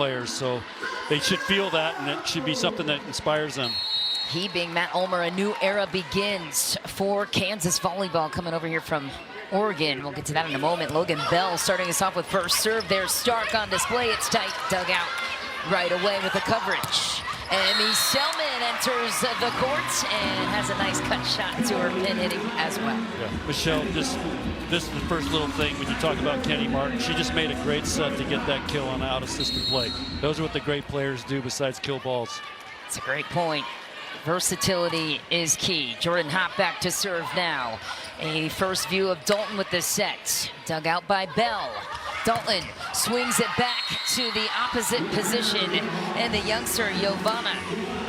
players, so they should feel that, and it should be something that inspires them. He being Matt Ulmer, a new era begins for Kansas volleyball coming over here from Oregon. We'll get to that in a moment. Logan Bell starting us off with first serve. There's Stark on display. It's tight, dug out right away with the coverage. Emmy Selman enters the court and has a nice cut shot to her pin hitting as well. Yeah. Michelle, this is the first little thing when you talk about Kenny Martin. She just made a great set to get that kill on out of system play. Those are what the great players do besides kill balls. It's a great point. Versatility is key. Jordan Hopp back to serve now. A first view of Dalton with the set. Dug out by Bell. Dalton swings it back to the opposite position, and the youngster Jovana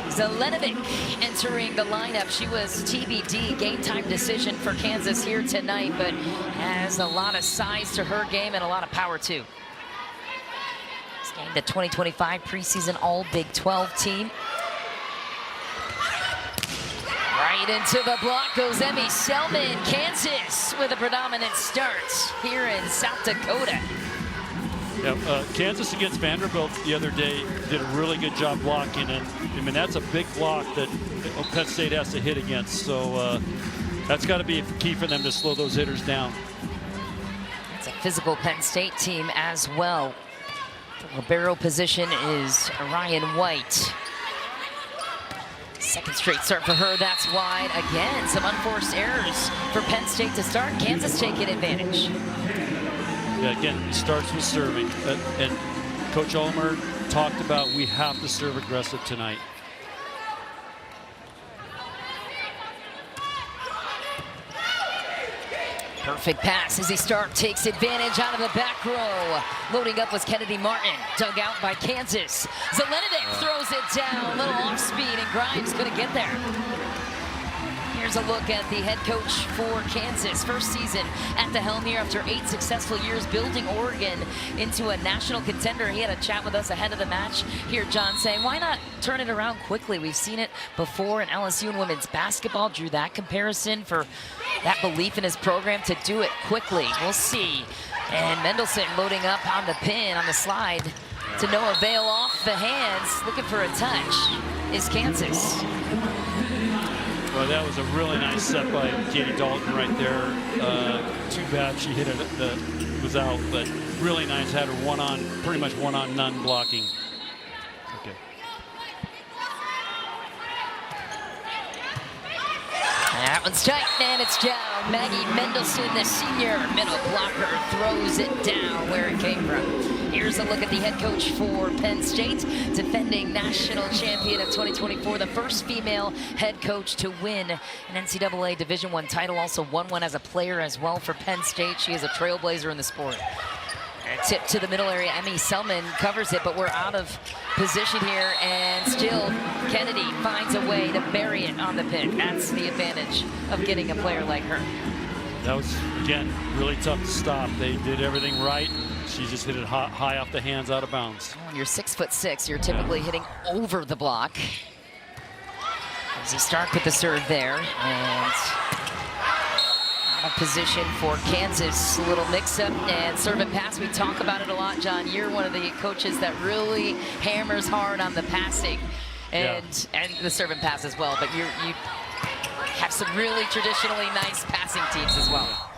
Zelenovic entering the lineup. She was TBD, game time decision for Kansas here tonight, but has a lot of size to her game and a lot of power too. She's named the 2025 preseason All Big 12 team. Right into the block goes Emmy Selman. Kansas with a predominant start here in South Dakota. Yeah, Kansas against Vanderbilt the other day did a really good job blocking, and I mean that's a big block that Penn State has to hit against. So that's got to be a key for them to slow those hitters down. It's a physical Penn State team as well. The libero position is Ryan White. Second straight start for her, that's wide. Again, some unforced errors for Penn State to start. Kansas taking advantage. Yeah, again, it starts with serving. And Coach Ulmer talked about we have to serve aggressive tonight. Perfect pass as Stark takes advantage out of the back row. Loading up was Kennedy Martin, dug out by Kansas. Zelenovic throws it down, a little off speed, and Grimes couldn't get there. Here's a look at the head coach for Kansas. First season at the helm here after 8 successful years building Oregon into a national contender. He had a chat with us ahead of the match here, John, saying, why not turn it around quickly? We've seen it before in LSU and women's basketball. Drew that comparison for that belief in his program to do it quickly. We'll see. And Mendelson loading up on the pin, on the slide to no avail off the hands. Looking for a touch is Kansas. Well, that was a really nice set by Katie Dalton right there. Too bad she hit it, was out, but really nice. Had her one-on, pretty much one-on-none blocking. Okay. That one's tight, and it's down. Maggie Mendelson, the senior middle blocker, throws it down where it came from. Here's a look at the head coach for Penn State, defending national champion of 2024, the first female head coach to win an NCAA Division I title, also won one as a player as well for Penn State. She is a trailblazer in the sport. A tip to the middle area, Emmy Selman covers it, but we're out of position here, and still Kennedy finds a way to bury it on the pin. That's the advantage of getting a player like her. That was, again, really tough to stop. They did everything right. She just hit it high off the hands, out of bounds. When you're 6'6", you're typically hitting over the block. As he Stark with the serve there, and out of position for Kansas. A little mix-up and serve and pass. We talk about it a lot, John. You're one of the coaches that really hammers hard on the passing and the serve and pass as well. But you have some really traditionally nice passing teams as well.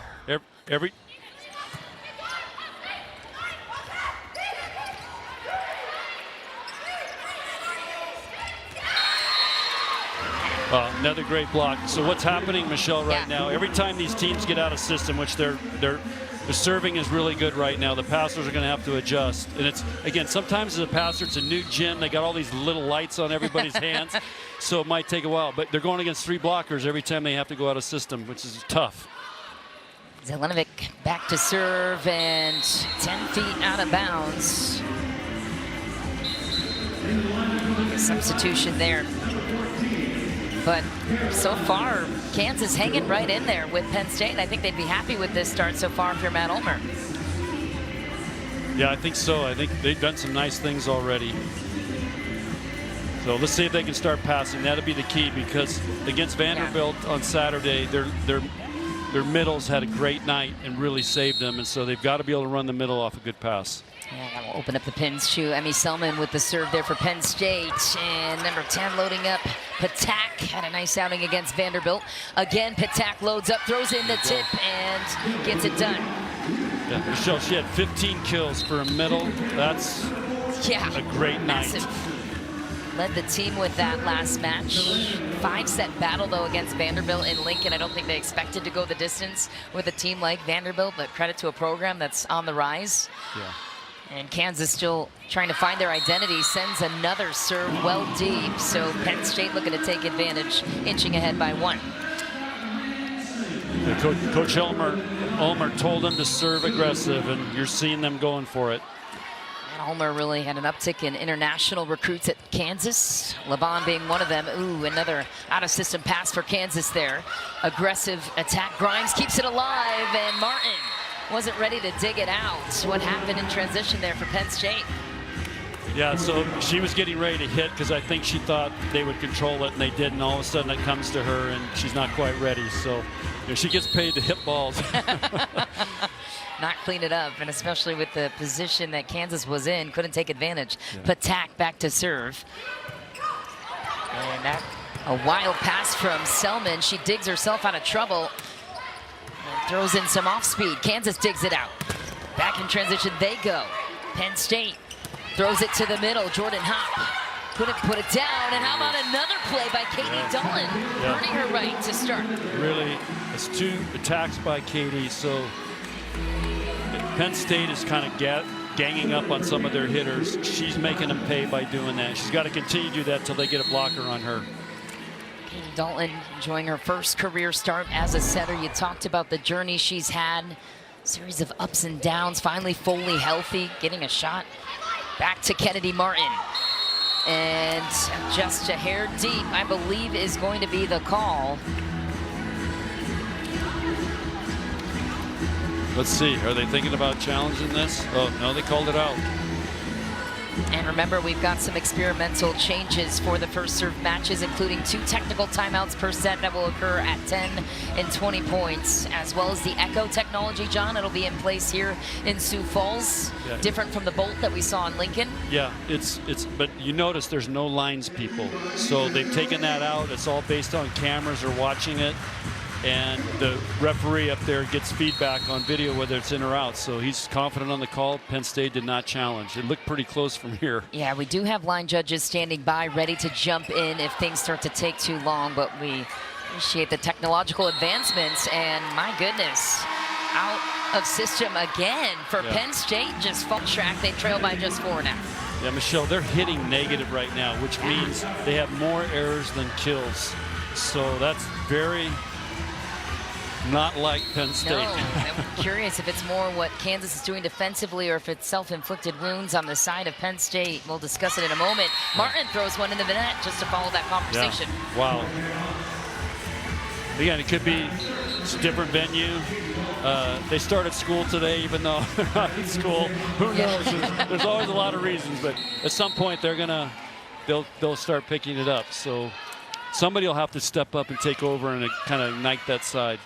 Another great block. So what's happening, Michelle, right now, every time these teams get out of system, which the serving is really good right now, the passers are going to have to adjust. And it's, again, sometimes as a passer, it's a new gym. They got all these little lights on everybody's hands, so it might take a while. But they're going against 3 blockers every time they have to go out of system, which is tough. Zelenovic back to serve, and 10 feet out of bounds. A substitution there. But so far, Kansas hanging right in there with Penn State. And I think they'd be happy with this start so far if you're Matt Ulmer. Yeah, I think so. I think they've done some nice things already. So let's see if they can start passing. That'll be the key, because against Vanderbilt on Saturday, their middles had a great night and really saved them, and so they've got to be able to run the middle off a good pass. Yeah, that will open up the pins to Emmy Selman with the serve there for Penn State. And number 10 loading up. Patak had a nice outing against Vanderbilt. Again, Patak loads up, throws in the tip, and gets it done. Yeah, Michelle, she had 15 kills for a middle. That's a great night. Led the team with that last match. 5-set battle, though, against Vanderbilt in Lincoln. I don't think they expected to go the distance with a team like Vanderbilt, but credit to a program that's on the rise. Yeah. And Kansas still trying to find their identity, sends another serve well deep. So Penn State looking to take advantage, inching ahead by 1. Coach Ulmer told them to serve aggressive, and you're seeing them going for it. And Ulmer really had an uptick in international recruits at Kansas. Laban being one of them. Ooh, another out-of-system pass for Kansas there. Aggressive attack. Grimes keeps it alive, and Martin wasn't ready to dig it out. What happened in transition there for Penn State? Yeah, so she was getting ready to hit because I think she thought they would control it, and they did, and all of a sudden it comes to her, and she's not quite ready. So she gets paid to hit balls. Not clean it up, and especially with the position that Kansas was in, couldn't take advantage. Patak back to serve. And that, a wild pass from Selman. She digs herself out of trouble. And throws in some off speed. Kansas digs it out. Back in transition they go. Penn State throws it to the middle. Jordan Hop couldn't put it down. And how about another play by Katie Dolan, earning her right to start. Really, it's 2 attacks by Katie. So Penn State is kind of ganging up on some of their hitters. She's making them pay by doing that. She's got to continue to do that until they get a blocker on her. Katie Dalton enjoying her first career start as a setter. You talked about the journey she's had, series of ups and downs, finally fully healthy, getting a shot. Back to Kennedy Martin. And just a hair deep, I believe, is going to be the call. Let's see, are they thinking about challenging this? Oh, no, they called it out. And remember, we've got some experimental changes for the first serve matches, including 2 technical timeouts per set that will occur at 10 and 20 points, as well as the Echo technology, John. It'll be in place here in Sioux Falls, different from the Bolt that we saw in Lincoln. Yeah, but you notice there's no lines people. So they've taken that out. It's all based on cameras or watching it. And the referee up there gets feedback on video whether it's in or out. So he's confident on the call. Penn State did not challenge. It looked pretty close from here. Yeah, we do have line judges standing by, ready to jump in if things start to take too long. But we appreciate the technological advancements. And my goodness, out of system again for Penn State. Just full track. They trail by just 4 now. Yeah, Michelle, they're hitting negative right now, which means they have more errors than kills. So that's very not like Penn State. No, I'm curious if it's more what Kansas is doing defensively or if it's self-inflicted wounds on the side of Penn State. We'll discuss it in a moment. Martin throws one into the net just to follow that conversation. Yeah. Wow. Again, it could be a different venue. They started school today, even though they're not in school. Who knows? There's always a lot of reasons, but at some point they'll start picking it up. So somebody will have to step up and take over and kind of ignite that side.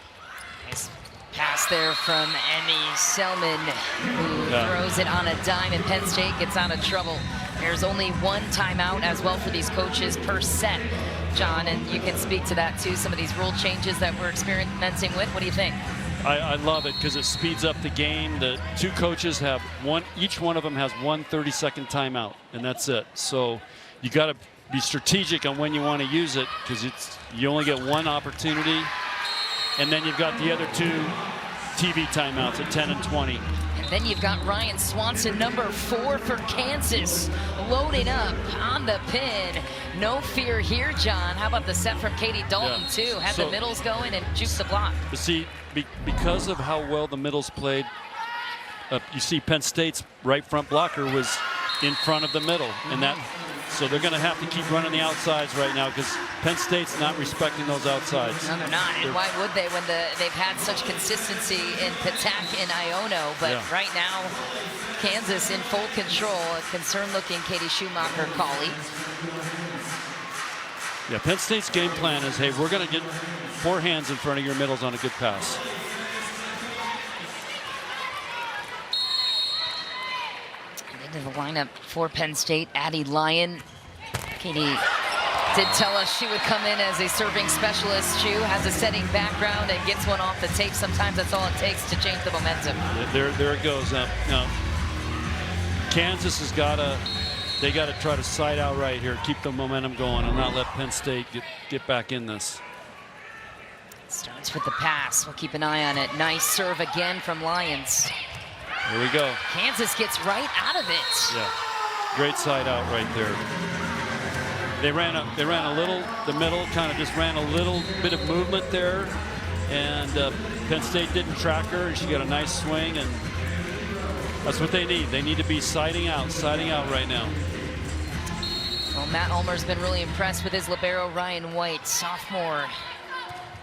Nice pass there from Emmy Selman, who throws it on a dime, and Penn State gets out of trouble. There's only 1 timeout as well for these coaches per set, John, and you can speak to that too, some of these rule changes that we're experimenting with. What do you think? I love it because it speeds up the game. The 2 coaches have each one of them has 1 30-second timeout, and that's it. So you got to be strategic on when you want to use it because you only get 1 opportunity. And then you've got the other 2 TV timeouts at 10 and 20. And then you've got Ryan Swanson, number 4 for Kansas, loading up on the pin. No fear here, John. How about the set from Katie Dalton, too? Had the middles going and juice the block. See, because of how well the middles played, you see Penn State's right front blocker was in front of the middle. And so they're going to have to keep running the outsides right now because Penn State's not respecting those outsides. No, they're not. And why would they when they've had such consistency in Patak and Iono? But right now, Kansas in full control. A concerned-looking Katie Schumacher collie. Yeah, Penn State's game plan is, hey, we're going to get 4 hands in front of your middles on a good pass. Into the lineup for Penn State, Addie Lyon. Katie did tell us she would come in as a serving specialist. She has a setting background and gets one off the tape. Sometimes that's all it takes to change the momentum. There it goes. Now, Kansas has got to, they got to try to side out right here, keep the momentum going, and not let Penn State get back in this. Starts with the pass. We'll keep an eye on it. Nice serve again from Lyons. Here we go. Kansas gets right out of it. Yeah, great side out right there. They ran a little, the middle kind of just ran a little bit of movement there, and Penn State didn't track her, and she got a nice swing, and that's what they need. They need to be siding out right now. Well, Matt Ulmer's been really impressed with his libero Ryan White, sophomore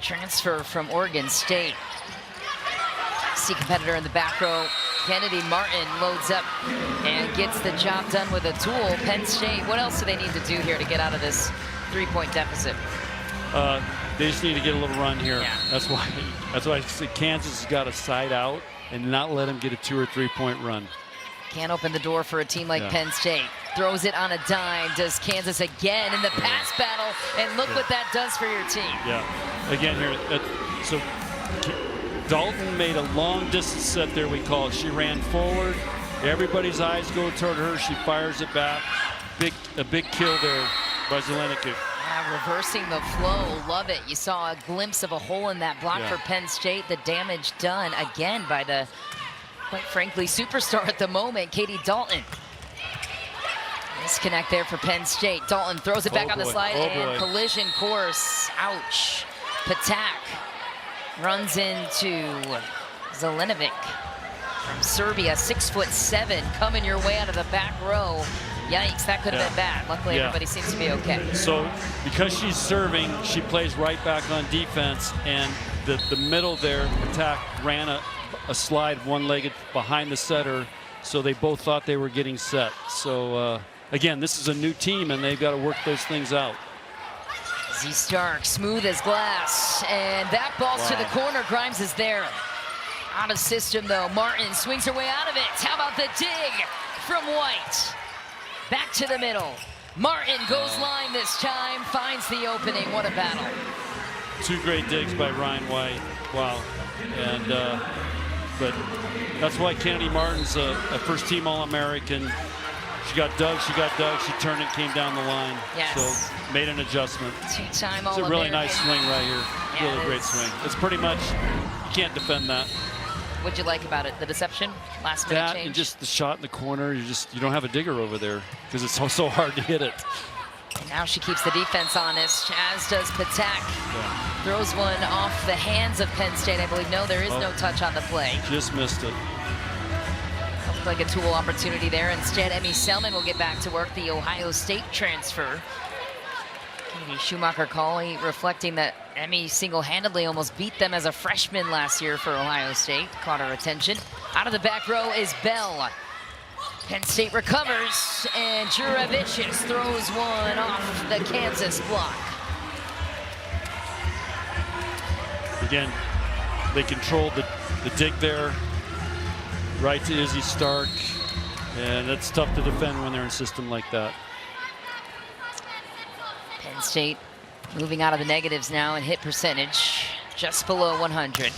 transfer from Oregon State. See competitor in the back row. Kennedy Martin loads up and gets the job done with a tool. Penn State, what else do they need to do here to get out of this 3-point deficit? They just need to get a little run here. Yeah. That's why I say Kansas has got to side out and not let them get a 2 or 3 point run. Can't open the door for a team like Penn State. Throws it on a dime. Does Kansas again in the pass battle, and look what that does for your team. Yeah, again here, so Dalton made a long distance set there, we call it. She ran forward. Everybody's eyes go toward her. She fires it back. A big kill there by Zelenik. Yeah, reversing the flow. Love it. You saw a glimpse of a hole in that block for Penn State. The damage done again by the, quite frankly, superstar at the moment, Katie Dalton. Disconnect there for Penn State. Dalton throws it back on the slide and collision course. Ouch. Patak runs into Zelenovic from Serbia, 6'7", coming your way out of the back row. Yikes, that could have been bad. Luckily, everybody seems to be okay. So, because she's serving, she plays right back on defense, and the middle there, Patak ran a slide one-legged behind the setter, so they both thought they were getting set. So, again, this is a new team, and they've got to work those things out. Z Stark, smooth as glass, and that ball's to the corner. Grimes is there. Out of system, though. Martin swings her way out of it. How about the dig from White? Back to the middle. Martin goes line this time, finds the opening. What a battle. 2 great digs by Ryan White. Wow. And but that's why Kennedy Martin's a first-team All-American. She got dug, she turned it, came down the line. Yes. So made an adjustment. 2-time All-American. It's a really nice swing right here. Yeah, really great swing. It's pretty much, you can't defend that. What'd you like about it? The deception? Last minute change? And just the shot in the corner. You don't have a digger over there because it's so hard to hit it. And now she keeps the defense honest, as does Patak. Throws one off the hands of Penn State, I believe. No, there is no touch on the play. Just missed it. Looked like a tool opportunity there. Instead, Emmy Selman will get back to work, the Ohio State transfer. Katie Schumacher-Cawley reflecting that Emmy single-handedly almost beat them as a freshman last year for Ohio State. Caught her attention. Out of the back row is Bell. Penn State recovers, and Jurevicius throws one off the Kansas block. Again, they controlled the dig there. Right to Izzy Stark, and it's tough to defend when they're in a system like that. Penn State moving out of the negatives now and hit percentage just below 100.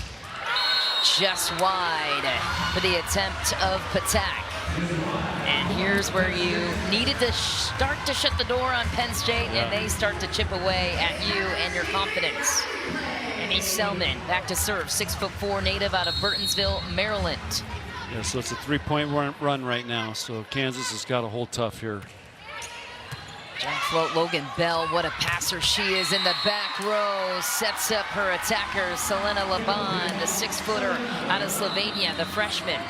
Just wide for the attempt of Patak. And here's where you needed to start to shut the door on Penn State, and they start to chip away at you and your confidence. Emmy Selman back to serve, 6'4" native out of Burtonsville, Maryland. Yeah, so it's a 3-point run right now, so Kansas has got to hold tough here. Jump float Logan Bell, what a passer she is in the back row. Sets up her attacker, Selena Laban, the 6-footer out of Slovenia, the freshman.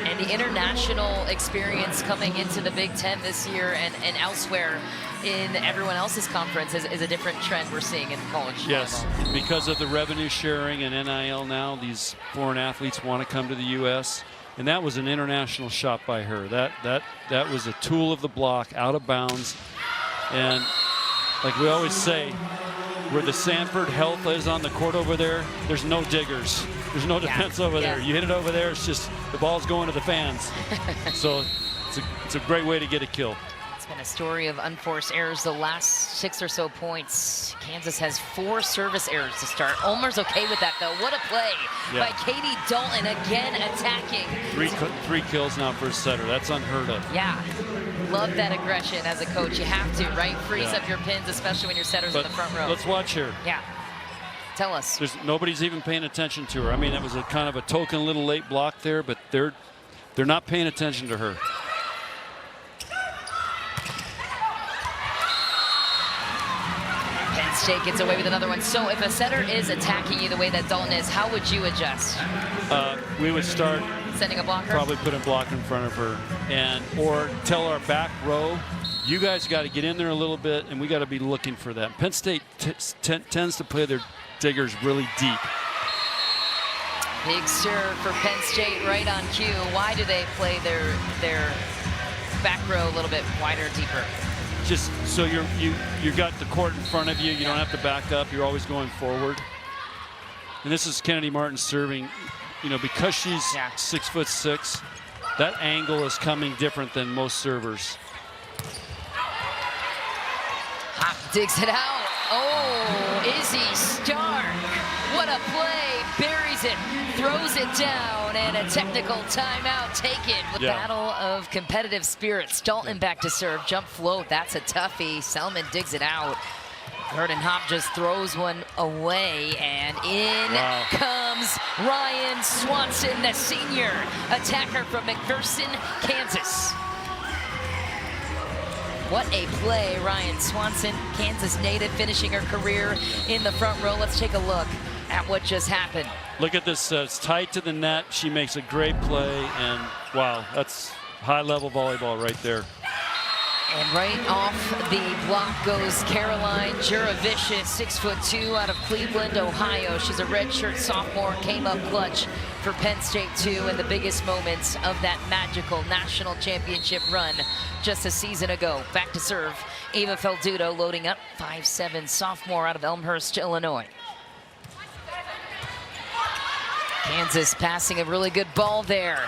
And the international experience coming into the Big Ten this year and elsewhere in everyone else's conference is a different trend we're seeing in college volleyball. Yes, because of the revenue sharing and NIL now, these foreign athletes want to come to the U.S., and that was an international shot by her. That was a tool of the block, out of bounds. And like we always say, where the Sanford health is on the court over there, there's no diggers. There's no defense over there. You hit it over there, it's just the ball's going to the fans. So it's a great way to get a kill. It's been a story of unforced errors the last 6 or so points. Kansas has 4 service errors to start. Ulmer's okay with that, though. What a play by Katie Dalton, again attacking. Three kills now for a setter. That's unheard of. Yeah. Love that aggression as a coach. You have to, right? Freeze up your pins, especially when your setter's in the front row. Let's watch here. Yeah. Tell us. Nobody's even paying attention to her. I mean, it was a kind of a token little late block there, but they're not paying attention to her. Penn State gets away with another one. So if a setter is attacking you the way that Dalton is, how would you adjust? We would start sending a blocker? Probably put a block in front of her, or tell our back row, you guys got to get in there a little bit, and we got to be looking for that. Penn State tends to play their diggers really deep. Big serve for Penn State right on cue. Why do they play their back row a little bit wider, deeper? Just so you got the court in front of you. You don't have to back up. You're always going forward. And this is Kennedy Martin serving. You know, because she's 6'6", that angle is coming different than most servers. Hop digs it out. Oh, Izzy Stark. What a play. Buries it, throws it down, and a technical timeout taken. The battle of competitive spirits. Dalton back to serve. Jump float. That's a toughie. Selman digs it out. Vernon Hop just throws one away, and in comes Ryan Swanson, the senior attacker from McPherson, Kansas. What a play, Ryan Swanson, Kansas native, finishing her career in the front row. Let's take a look at what just happened. Look at this, it's tight to the net. She makes a great play, and wow, that's high-level volleyball right there. And right off the block goes Caroline Juravicius, 6'2", out of Cleveland, Ohio. She's a redshirt sophomore, came up clutch for Penn State too in the biggest moments of that magical national championship run just a season ago. Back to serve, Eva Felduto loading up, 5'7", sophomore out of Elmhurst, Illinois. Kansas passing a really good ball there.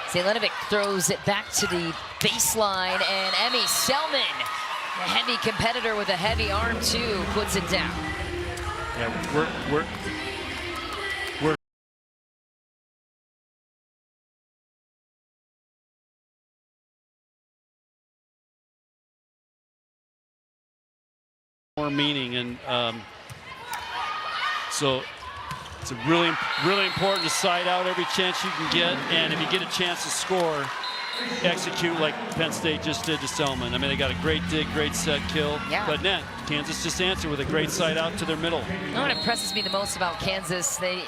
Zelenovic throws it back to the baseline, and Emmy Selman, a heavy competitor with a heavy arm too, puts it down. Yeah, we're more meaning, and so it's really important to side out every chance you can get, and if you get a chance to score, execute like Penn State just did to Selman. I mean, they got a great dig, great set kill, but then Kansas just answered with a great side out to their middle. You know what impresses me the most about Kansas? They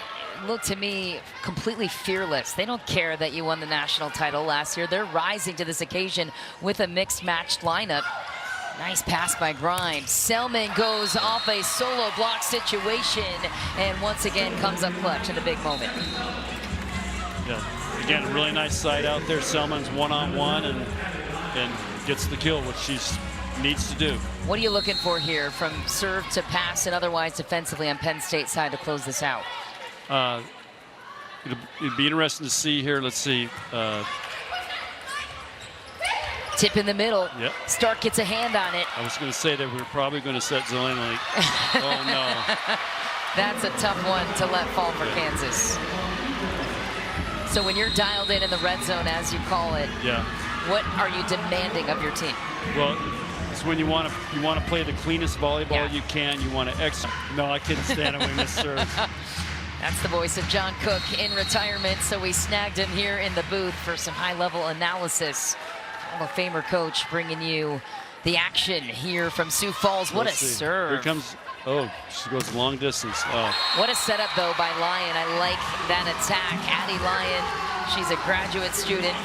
look to me completely fearless. They don't care that you won the national title last year. They're rising to this occasion with a mixed matched lineup. Nice pass by Grimes. Selman goes off a solo block situation and once again comes up clutch in the big moment. Yeah, again, a really nice side out there. Selman's one-on-one and gets the kill, which she needs to do. What are you looking for here from serve to pass and otherwise defensively on Penn State side to close this out? It'd be interesting to see here. Let's see. Tip in the middle. Yep. Stark gets a hand on it. I was going to say that we're probably going to set Zelenovic. Oh, no. That's a tough one to let fall for Kansas. So when you're dialed in the red zone, as you call it, what are you demanding of your team? Well, it's when you want to play the cleanest volleyball you can. You want to execute. No, I couldn't stand it when we serve. That's the voice of John Cook in retirement, so we snagged him here in the booth for some high-level analysis. Hall of Famer coach bringing you the action here from Sioux Falls. What a serve. Here comes, oh, she goes long distance. Oh. What a setup, though, by Lyon. I like that attack. Addie Lyon, she's a graduate student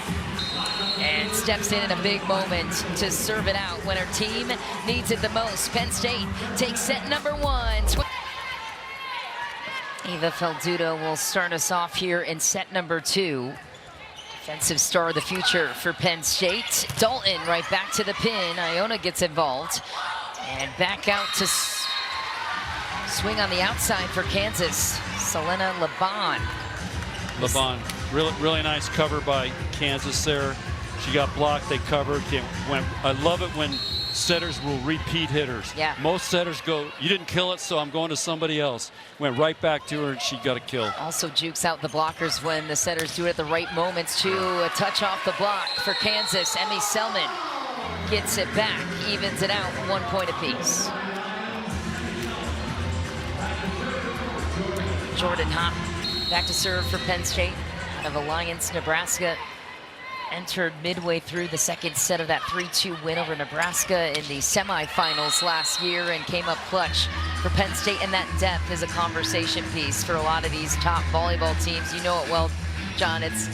and steps in a big moment to serve it out when her team needs it the most. Penn State takes set number 1. Eva Felduto will start us off here in set number 2. Defensive star of the future for Penn State. Dalton right back to the pin. Iona gets involved. And back out to swing on the outside for Kansas. Selena Laban. Laban, really nice cover by Kansas there. She got blocked, they covered. I love it when setters will repeat hitters. Yeah. Most setters go, you didn't kill it, so I'm going to somebody else. Went right back to her, and she got a kill. Also jukes out the blockers when the setters do it at the right moments, too. A touch off the block for Kansas. Emmy Selman gets it back, evens it out, 1 point apiece. Jordan Hop back to serve for Penn State out of Alliance, Nebraska. Entered midway through the second set of that 3-2 win over Nebraska in the semifinals last year and came up clutch for Penn State. And that depth is a conversation piece for a lot of these top volleyball teams. You know it well, John. It's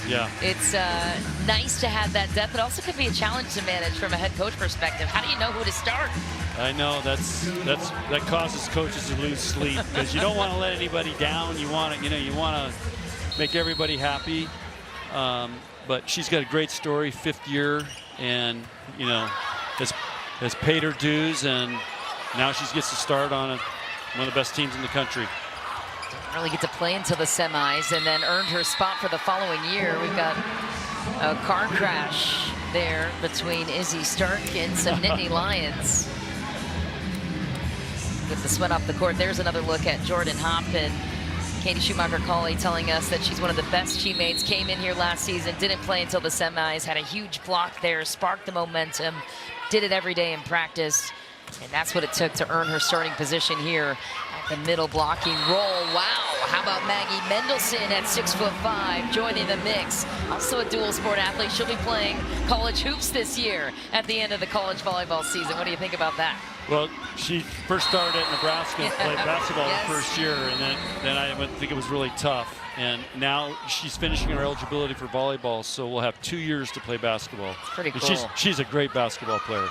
nice to have that depth. It also could be a challenge to manage from a head coach perspective. How do you know who to start? I know that causes coaches to lose sleep because you don't want to let anybody down. You want to make everybody happy. But she's got a great story, 5th year, and has paid her dues, and now she gets to start on one of the best teams in the country. Didn't really get to play until the semis, and then earned her spot for the following year. We've got a car crash there between Izzy Stark and some Nittany Lions. Get the sweat off the court. There's another look at Jordan Hop, and Katie Schumacher-Cauley telling us that she's one of the best teammates. Came in here last season, didn't play until the semis, had a huge block there, sparked the momentum, did it every day in practice, and that's what it took to earn her starting position here at the middle blocking role. Wow, how about Maggie Mendelson at 6'5", joining the mix. Also a dual sport athlete. She'll be playing college hoops this year at the end of the college volleyball season. What do you think about that? Well, she first started at Nebraska and played basketball Yes. the first year, and then I think it was really tough. And now she's finishing her eligibility for volleyball, so we'll have 2 years to play basketball. Pretty And cool. She's a great basketball player.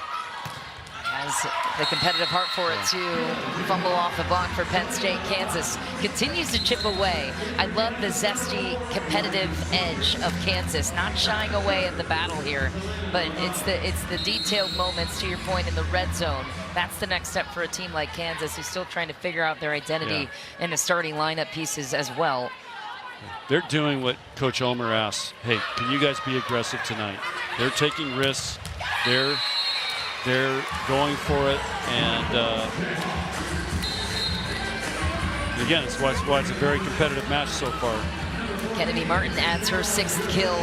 Has the competitive heart for it to fumble off the block for Penn State. Kansas continues to chip away. I love the zesty, competitive edge of Kansas, not shying away at the battle here, but it's the detailed moments, to your point, in the red zone. That's the next step for a team like Kansas, who's still trying to figure out their identity in the starting lineup pieces as well. They're doing what Coach Ulmer asks. Hey, can you guys be aggressive tonight? They're taking risks. They're going for it, and again, it's why it's a very competitive match so far. Kennedy Martin adds her 6th kill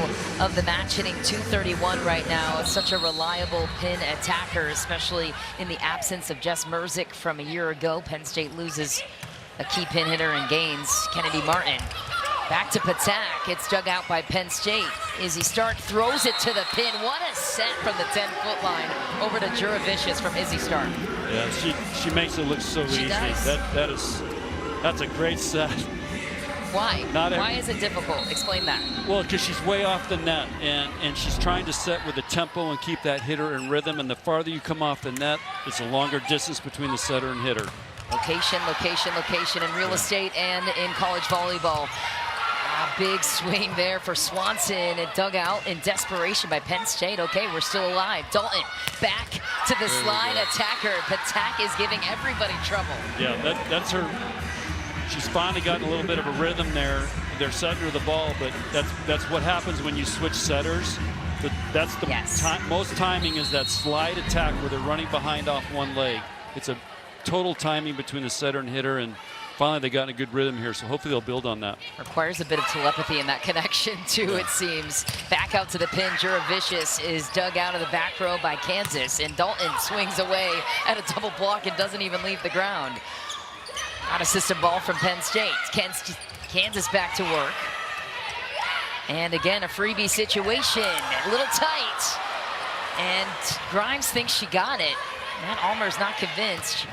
of the match, hitting .231 right now. It's such a reliable pin attacker, especially in the absence of Jess Merzick from a year ago. Penn State loses a key pin hitter and gains Kennedy Martin. Back to Patak. It's dug out by Penn State. Izzy Stark throws it to the pin. What a set from the 10-foot line over to Juravicius from Izzy Stark. Yeah, she makes it look so easy. Does. That's a great set. Why? Why is it difficult? Explain that. Well, because she's way off the net, and she's trying to set with the tempo and keep that hitter in rhythm. And the farther you come off the net, it's a longer distance between the setter and hitter. Location, location, location in real estate and in college volleyball. A big swing there for Swanson, and dug out in desperation by Penn State. Okay, we're still alive. Dalton back to the slide attacker. Patak is giving everybody trouble. Yeah, that's her. She's finally gotten a little bit of a rhythm there. They're setting her the ball, but that's what happens when you switch setters. That's the most timing is that slide attack where they're running behind off one leg. It's a total timing between the setter and hitter, and finally they got in a good rhythm here, so hopefully they'll build on that. Requires a bit of telepathy in that connection too, it seems. Back out to the pin. Juravicius is dug out of the back row by Kansas, and Dalton swings away at a double block and doesn't even leave the ground. Out of system ball from Penn State. Kansas back to work. And again, a freebie situation. A little tight. And Grimes thinks she got it. Matt Ulmer's not convinced.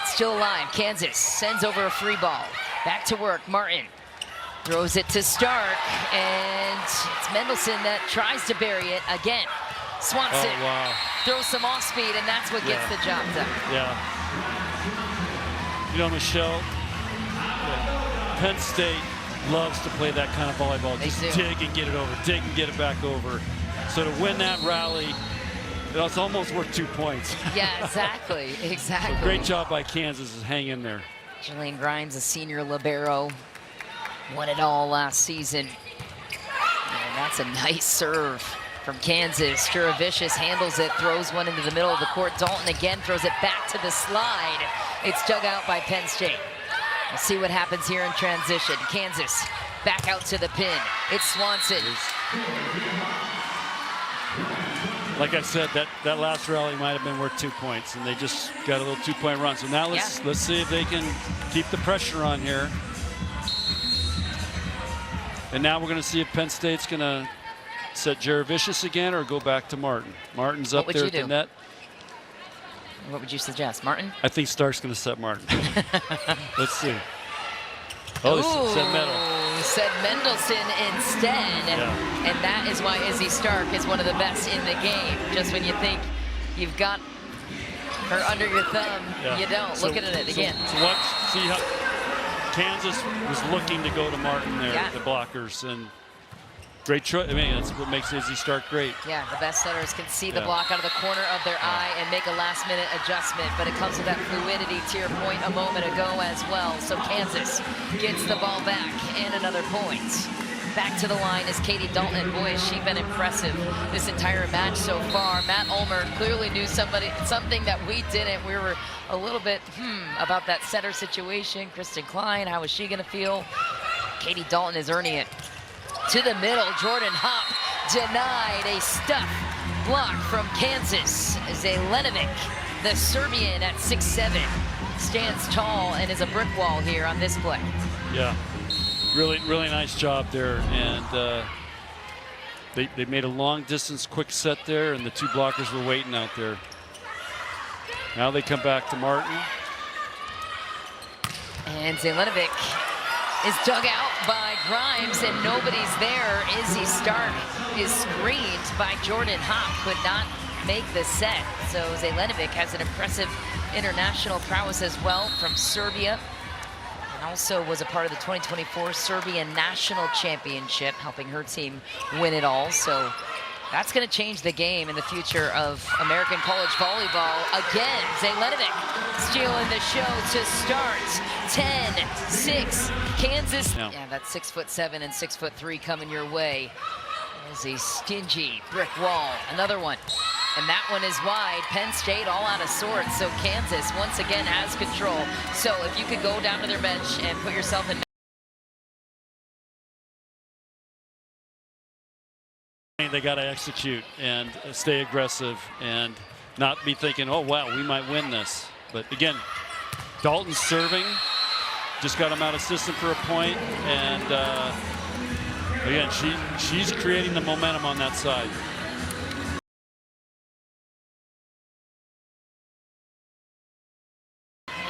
Still alive. Kansas sends over a free ball. Back to work. Martin throws it to Stark. And it's Mendelson that tries to bury it again. Swanson throws some off speed, and that's what gets the job done. Yeah. You know, Michelle, Penn State loves to play that kind of volleyball. Just dig and get it over, dig and get it back over. So to win that rally, It's almost worth 2 points. Yeah, exactly. Exactly. So great job by Kansas to hang in there. Jillian Grimes, a senior libero, won it all last season. And that's a nice serve from Kansas. Juravicius handles it, throws one into the middle of the court. Dalton again throws it back to the slide. It's dug out by Penn State. We'll see what happens here in transition. Kansas back out to the pin. It's Swanson. Like I said, that last rally might have been worth 2 points, and they just got a little 2-point run. So now let's see if they can keep the pressure on here. And now we're going to see if Penn State's going to set Juravicius again or go back to Martin. Martin's up there at the net. What would you suggest, Martin? I think Stark's going to set Martin. Let's see. Oh, set Mendel. Said Mendelson instead. Yeah. And that is why Izzy Stark is one of the best in the game. Just when you think you've got her under your thumb, you don't. Look at it again. So see how Kansas was looking to go to Martin there, the blockers, and great choice. I mean, that's what makes Izzy Stark great. Yeah, the best setters can see the block out of the corner of their eye and make a last-minute adjustment, but it comes with that fluidity, to your point a moment ago as well. So Kansas gets the ball back and another point. Back to the line is Katie Dalton. Boy, has she been impressive this entire match so far. Matt Ulmer clearly knew something that we didn't. We were a little bit about that setter situation. Kristen Klein, how is she going to feel? Katie Dalton is earning it. To the middle, Jordan Hop denied a stuff block from Kansas. Zelenovic, the Serbian at 6'7", stands tall and is a brick wall here on this play. Yeah, really nice job there. And they made a long distance quick set there, and the two blockers were waiting out there. Now they come back to Martin. And Zelenovic is dug out by Grimes, and nobody's there. Izzy Stark is screened by Jordan Hop, could not make the set. So Zelenovic has an impressive international prowess as well from Serbia, and also was a part of the 2024 Serbian National Championship, helping her team win it all. So that's going to change the game in the future of American college volleyball. Again, Zelenovic stealing the show to start. 10-6, Kansas. No. Yeah, that's 6'7" and 6'3" coming your way. There's a stingy brick wall. Another one. And that one is wide. Penn State all out of sorts. So Kansas once again has control. So if you could go down to their bench and put yourself in. They got to execute and stay aggressive and not be thinking, oh, wow, we might win this. But again, Dalton's serving, just got him out of system for a point. And again, she's creating the momentum on that side.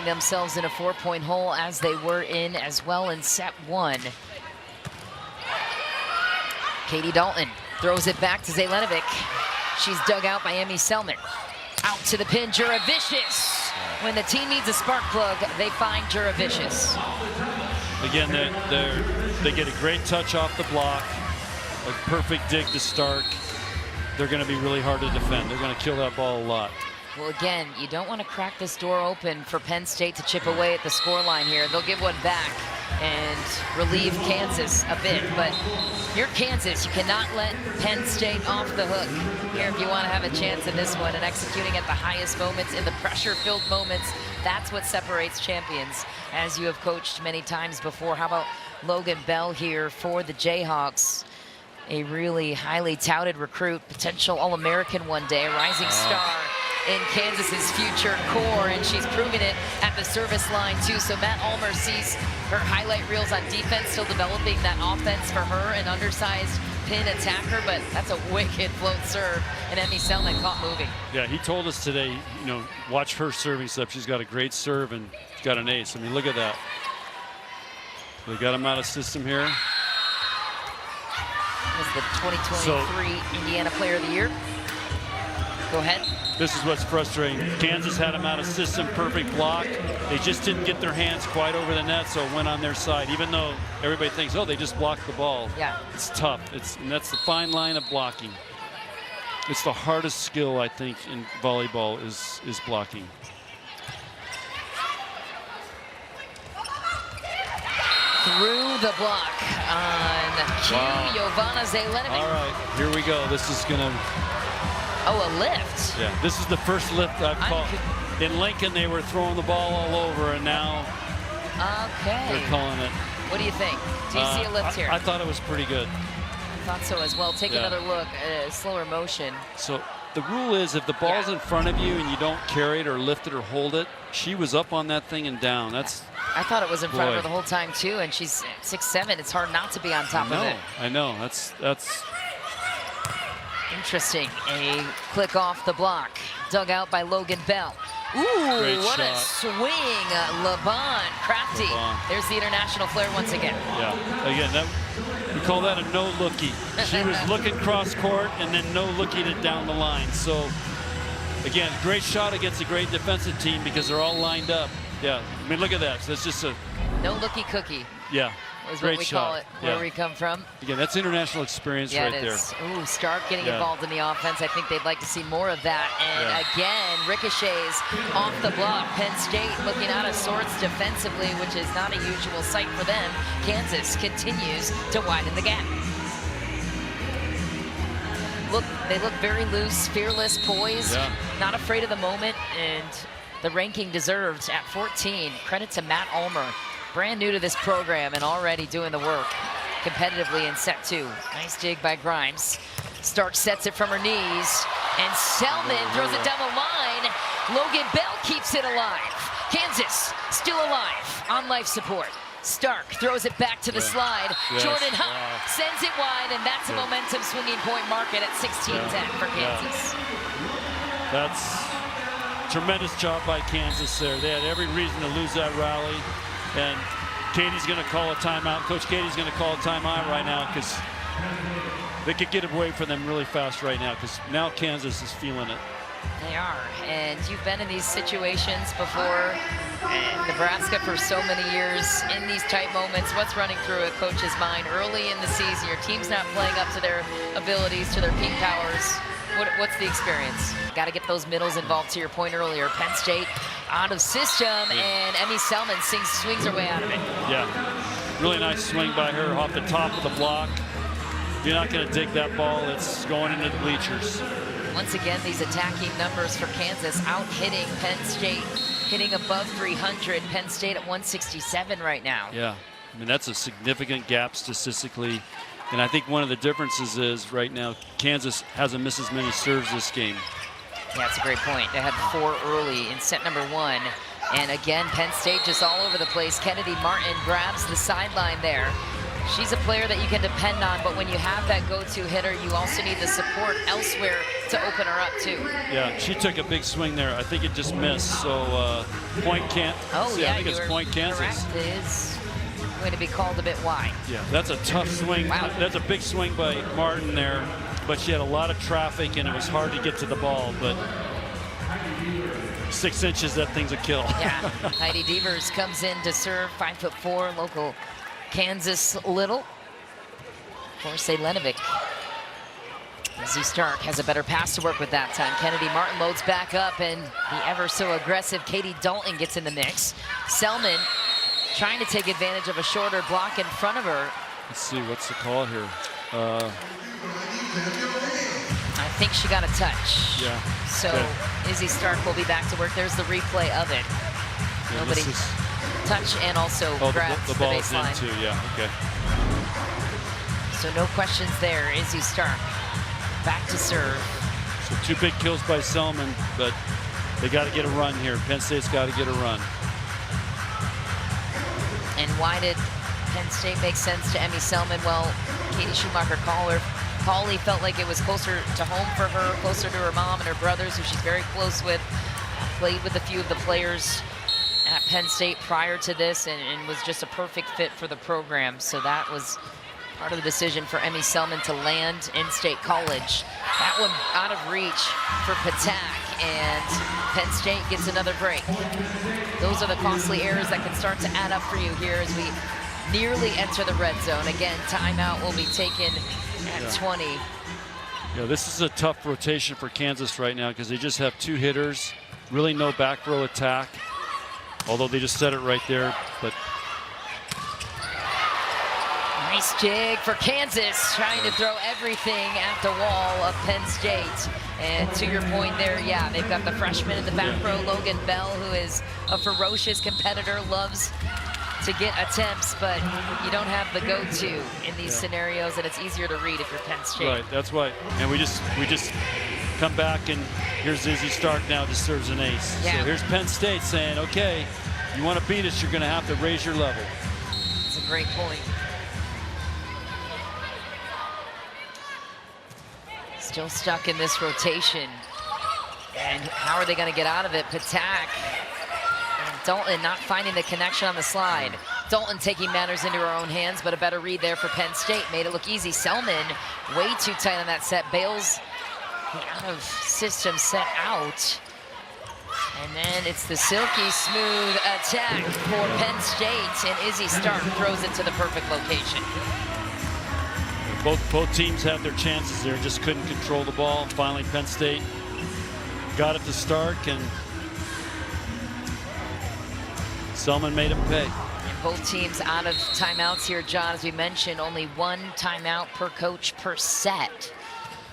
Themselves in a 4-point hole as they were in as well in set one. Katie Dalton throws it back to Zelenovic. She's dug out by Emmy Selman. Out to the pin, Juravicius. When the team needs a spark plug, they find Juravicius. Again, they get a great touch off the block, a perfect dig to Stark. They're going to be really hard to defend. They're going to kill that ball a lot. Well, again, you don't want to crack this door open for Penn State to chip away at the scoreline here. They'll give one back and relieve Kansas a bit, but you're Kansas. You cannot let Penn State off the hook here if you want to have a chance in this one, and executing at the highest moments, in the pressure-filled moments. That's what separates champions, as you have coached many times before. How about Logan Bell here for the Jayhawks? A really highly touted recruit, potential All-American one day, a rising star in Kansas's future core, and she's proven it at the service line too. So Matt Ulmer sees her highlight reels on defense, still developing that offense for her, an undersized pin attacker, but that's a wicked float serve, and Emmy Selman caught moving. Yeah, he told us today, you know, watch her serving stuff. She's got a great serve and she's got an ace. I mean, look at that. They got him out of system here. Was the 2023 Indiana Player of the Year. Go ahead. This is what's frustrating. Kansas had them out of system, perfect block. They just didn't get their hands quite over the net, so it went on their side. Even though everybody thinks, oh, they just blocked the ball. Yeah. It's tough. And that's the fine line of blocking. It's the hardest skill, I think, in volleyball is blocking. Through the block on cue, Jovana Zelenovic. All right, here we go. This is going to... Oh, a lift. Yeah, this is the first lift I've called. In Lincoln, they were throwing the ball all over, and now they're calling it. What do you think? Do you see a lift here? I thought it was pretty good. I thought so as well. Take another look, slower motion. So the rule is if the ball's in front of you and you don't carry it or lift it or hold it, she was up on that thing and down. That's... I thought it was in front of her the whole time too, and she's 6'7". It's hard not to be on top of it. I know. That's interesting. A click off the block, dug out by Logan Bell. Ooh, great what shot. A swing, LeBon, crafty. There's the international flair once again. Yeah, again, we call that a no-looky. She was looking cross court and then no-looking it down the line. So, again, great shot against a great defensive team because they're all lined up. Yeah, I mean, look at that. So it's just a... No-looky cookie. Yeah. Is what we call it, where we come from. Again, that's international experience right there. Ooh, Stark getting involved in the offense. I think they'd like to see more of that. And again, ricochets off the block. Penn State looking out of sorts defensively, which is not a usual sight for them. Kansas continues to widen the gap. Look, they look very loose, fearless, poised, not afraid of the moment, and the ranking deserved at 14. Credit to Matt Ulmer. Brand new to this program and already doing the work competitively in set 2. Nice dig by Grimes. Stark sets it from her knees, and Selman throws it down the line. Logan Bell keeps it alive. Kansas still alive on life support. Stark throws it back to the slide. Jordan Huck sends it wide, and that's a momentum swinging point market at 16-10 for Kansas. That's tremendous job by Kansas there. They had every reason to lose that rally. And Katie's going to call a timeout. Coach Katie's going to call a timeout right now because they could get away from them really fast right now because now Kansas is feeling it. They are. And you've been in these situations before. And Nebraska for so many years in these tight moments. What's running through a coach's mind early in the season? Your team's not playing up to their abilities, to their peak powers. What's the experience? Got to get those middles involved, to your point earlier. Penn State out of system, and Emmy Selman swings her way out of it. Yeah, really nice swing by her off the top of the block. You're not going to dig that ball. It's going into the bleachers. Once again, these attacking numbers for Kansas out-hitting Penn State, hitting above 300. Penn State at 167 right now. Yeah, I mean, that's a significant gap statistically. And I think one of the differences is right now Kansas hasn't missed as many serves this game. Yeah, that's a great point. They had 4 early in set number 1. And again, Penn State just all over the place. Kennedy Martin grabs the sideline there. She's a player that you can depend on, but when you have that go-to hitter, you also need the support elsewhere to open her up too. Yeah, she took a big swing there. I think it just missed. So point can't. Oh yeah, I think it's point Kansas. Correct. It is going to be called a bit wide. Yeah, that's a tough swing. Wow. That's a big swing by Martin there, but she had a lot of traffic and it was hard to get to the ball. But 6 inches, that thing's a kill. Yeah, Heidi Devers comes in to serve, 5'4", local Kansas Little. For Zelenovic. Izzy Stark has a better pass to work with that time. Kennedy Martin loads back up, and the ever so aggressive Katie Dalton gets in the mix. Selman trying to take advantage of a shorter block in front of her. Let's see, what's the call here? I think she got a touch. Yeah. So Izzy Stark will be back to work. There's the replay of it. Yeah, Nobody touch and also grabs the ball's baseline. in too, yeah, okay. So no questions there. Izzy Stark back to serve. So 2 big kills by Selman, but they got to get a run here. Penn State's got to get a run. And why did Penn State make sense to Emmy Selman? Well, Katie Schumacher-Cawley felt like it was closer to home for her, closer to her mom and her brothers, who she's very close with. Played with a few of the players at Penn State prior to this, and was just a perfect fit for the program. So that was part of the decision for Emmy Selman to land in State College. That one out of reach for Patak, and Penn State gets another break. Those are the costly errors that can start to add up for you here as we nearly enter the red zone. Again, timeout will be taken at 20. Yeah, this is a tough rotation for Kansas right now because they just have 2 hitters, really no back row attack, although they just said it right there. But nice jig for Kansas, trying to throw everything at the wall of Penn State. And to your point there, yeah, they've got the freshman in the back row, Logan Bell, who is a ferocious competitor, loves to get attempts, but you don't have the go-to in these scenarios, and it's easier to read if you're Penn State. Right, that's why. And we just come back, and here's Izzy Stark now just serves an ace. Yeah. So here's Penn State saying, okay, you want to beat us, you're going to have to raise your level. That's a great point. Still stuck in this rotation. And how are they going to get out of it? Patak and Dalton not finding the connection on the slide. Dalton taking matters into her own hands, but a better read there for Penn State. Made it look easy. Selman way too tight on that set. Bails the out of system set out. And then it's the silky smooth attack for Penn State, and Izzy Stark throws it to the perfect location. Both teams had their chances there, just couldn't control the ball. Finally, Penn State got it to Stark, and Selman made him pay. And both teams out of timeouts here, John. As we mentioned, only 1 timeout per coach per set,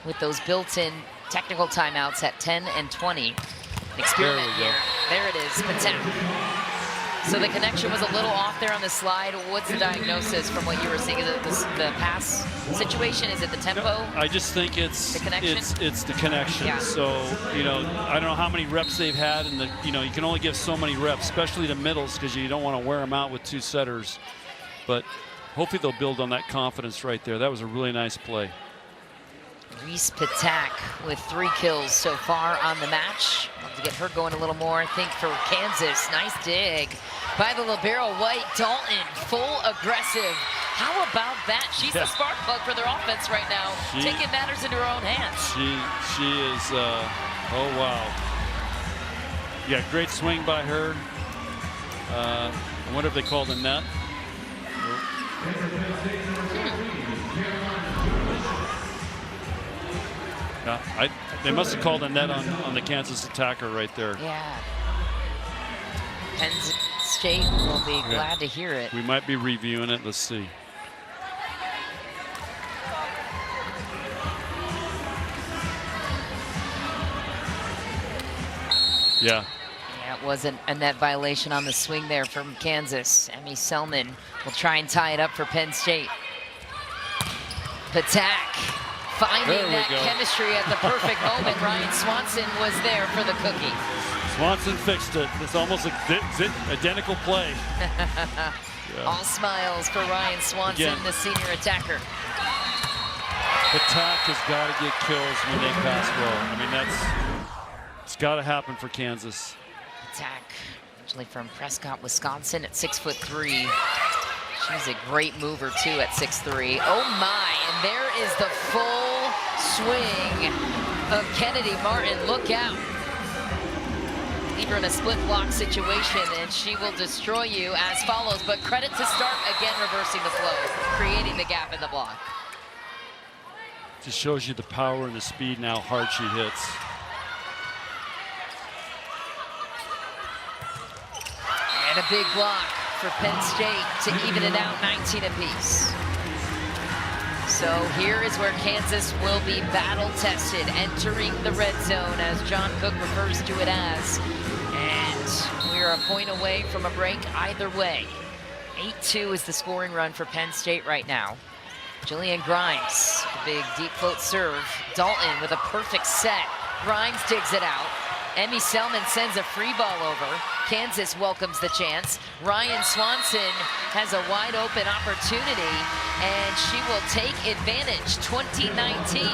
with those built-in technical timeouts at 10 and 20. Experiment here. There it is, Patak. So the connection was a little off there on the slide. What's the diagnosis from what you were seeing? Is it the pass situation? Is it the tempo? I just think it's the connection. It's the connection. Yeah. So I don't know how many reps they've had, and you can only give so many reps, especially the middles, because you don't want to wear them out with 2 setters. But hopefully they'll build on that confidence right there. That was a really nice play. Reese Patak with 3 kills so far on the match. Love to get her going a little more, I think, for Kansas. Nice dig by the libero, White. Dalton, full aggressive. How about that? She's the spark plug for their offense right now, taking matters into her own hands. She is, oh, wow. Yeah, great swing by her. I wonder if they called a net. They must have called a net on the Kansas attacker right there. Yeah. Penn State will be glad to hear it. We might be reviewing it. Let's see. Yeah. Yeah, it wasn't a net violation on the swing there from Kansas. Emmy Selman will try and tie it up for Penn State. Patak finding that chemistry at the perfect moment. Ryan Swanson was there for the cookie. Swanson fixed it. It's almost like identical play. All smiles for Ryan Swanson, the senior attacker. Patak has got to get kills when they pass well. I mean, it's got to happen for Kansas. Patak, originally from Prescott, Wisconsin, at 6'3". She's a great mover too at 6'3". Oh my, and there is the full swing of Kennedy Martin. Look out. Leave her in a split block situation and she will destroy you as follows. But credit to Stark, again reversing the flow, creating the gap in the block. Just shows you the power and the speed and how hard she hits. And a big block for Penn State to even it out, 19 apiece. So here is where Kansas will be battle tested, entering the red zone, as John Cook refers to it as. And we're a point away from a break either way. 8-2 is the scoring run for Penn State right now. Jillian Grimes, the big deep float serve. Dalton with a perfect set. Grimes digs it out. Emmy Selman sends a free ball over. Kansas welcomes the chance. Ryan Swanson has a wide open opportunity, and she will take advantage. 2019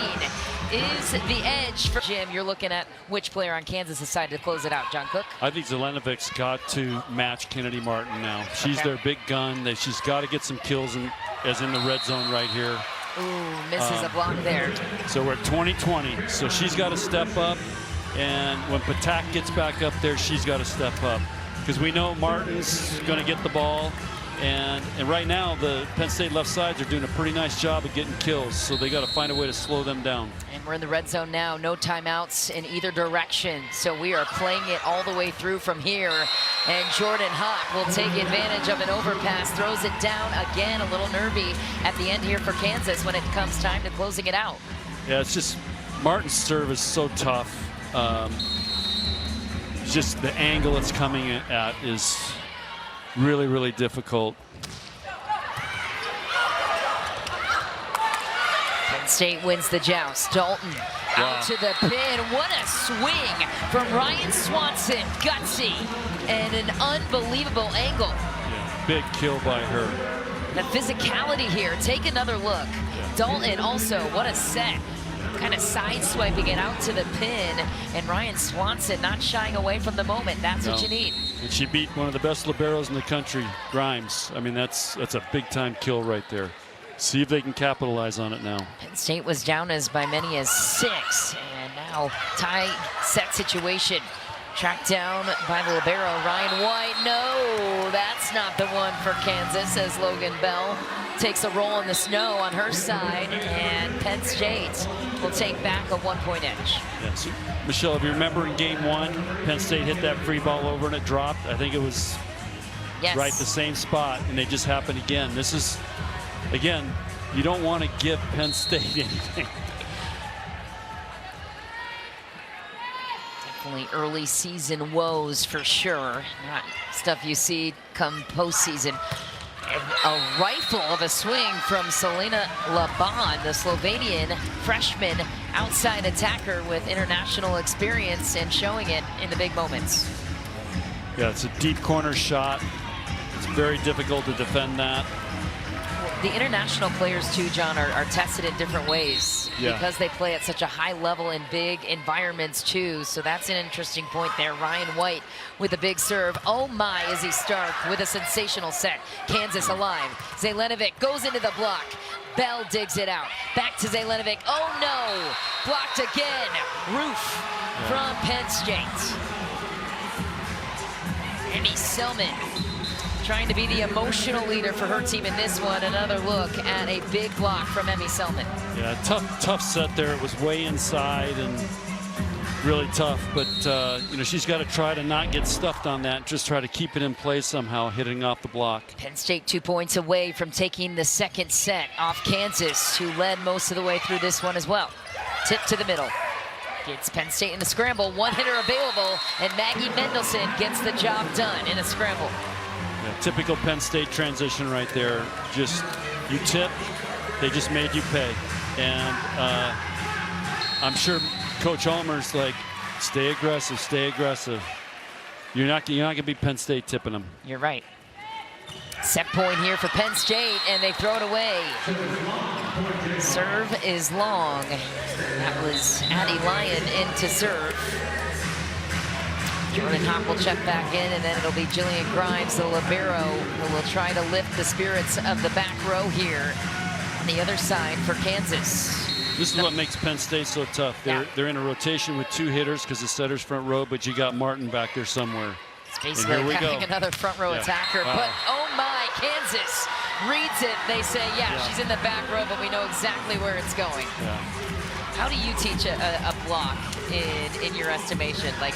is the edge for Jim. You're looking at which player on Kansas decided to close it out, John Cook? I think Zelenovic's got to match Kennedy Martin now. She's their big gun. She's got to get some kills as in the red zone right here. Ooh, misses a block there. So we're at 20-20. So she's got to step up. And when Patak gets back up there, she's got to step up. Because we know Martin's going to get the ball. And right now, the Penn State left sides are doing a pretty nice job of getting kills. So they got to find a way to slow them down. And We're in the red zone now. No timeouts in either direction. So we are playing it all the way through from here. And Jordan Hawk will take advantage of an overpass, throws it down again, a little nervy at the end here for Kansas when it comes time to closing it out. Yeah, it's just Martin's serve is so tough. Just the angle it's coming at is really, really difficult. Penn State wins the joust. Dalton out to the pin. What a swing from Ryan Swanson. Gutsy and an unbelievable angle. Yeah, big kill by her. The physicality here. Take another look. Dalton also, what a set. Kind of sideswiping it out to the pin, and Ryan Swanson not shying away from the moment. That's what you need. And she beat one of the best liberos in the country, Grimes. I mean, that's a big-time kill right there. See if they can capitalize on it now. Penn State was down as by many as 6, and now tie set situation. Tracked down by the libero, Ryan White. No, that's not the one for Kansas, as Logan Bell takes a roll in the snow on her side, and Penn State will take back a 1-point edge. Yes. Michelle, if you remember in game 1, Penn State hit that free ball over and it dropped. I think it was right the same spot, and they just happened again. This is, again, you don't want to give Penn State anything. Definitely early season woes for sure. Not stuff you see come postseason. A rifle of a swing from Selena Laban, the Slovenian freshman outside attacker with international experience and showing it in the big moments. Yeah, it's a deep corner shot. It's very difficult to defend that. The international players too, John, are tested in different ways because they play at such a high level in big environments too. So that's an interesting point there. Ryan White with a big serve. Oh my, Izzy Stark with a sensational set. Kansas alive. Zelenovic goes into the block. Bell digs it out. Back to Zelenovic. Oh no, blocked again. Roof from Penn State. Emmy Selman trying to be the emotional leader for her team in this one. Another look at a big block from Emmy Selman. Yeah, tough set there. It was way inside and really tough, but you know, she's got to try to not get stuffed on that, just try to keep it in play somehow, hitting off the block. Penn State 2 points away from taking the second set off Kansas, who led most of the way through this one as well. Tip to the middle. Gets Penn State in the scramble. One hitter available, and Maggie Mendelson gets the job done in a scramble. Yeah, typical Penn State transition right there. Just, you tip, they just made you pay. And I'm sure Coach Ulmer's like, stay aggressive, stay aggressive. You're not gonna be Penn State tipping them. You're right. Set point here for Penn State, and they throw it away. Serve is long. That was Addie Lyon in to serve. Jordan Hawk will check back in, and then it'll be Jillian Grimes, the libero, who will try to lift the spirits of the back row here on the other side for Kansas. This is what makes Penn State so tough. They're in a rotation with 2 hitters because the setter's front row, but you got Martin back there somewhere. It's basically having another front row attacker, but oh my, Kansas reads it. They say, she's in the back row, but we know exactly where it's going. How do you teach a block in your estimation? Like,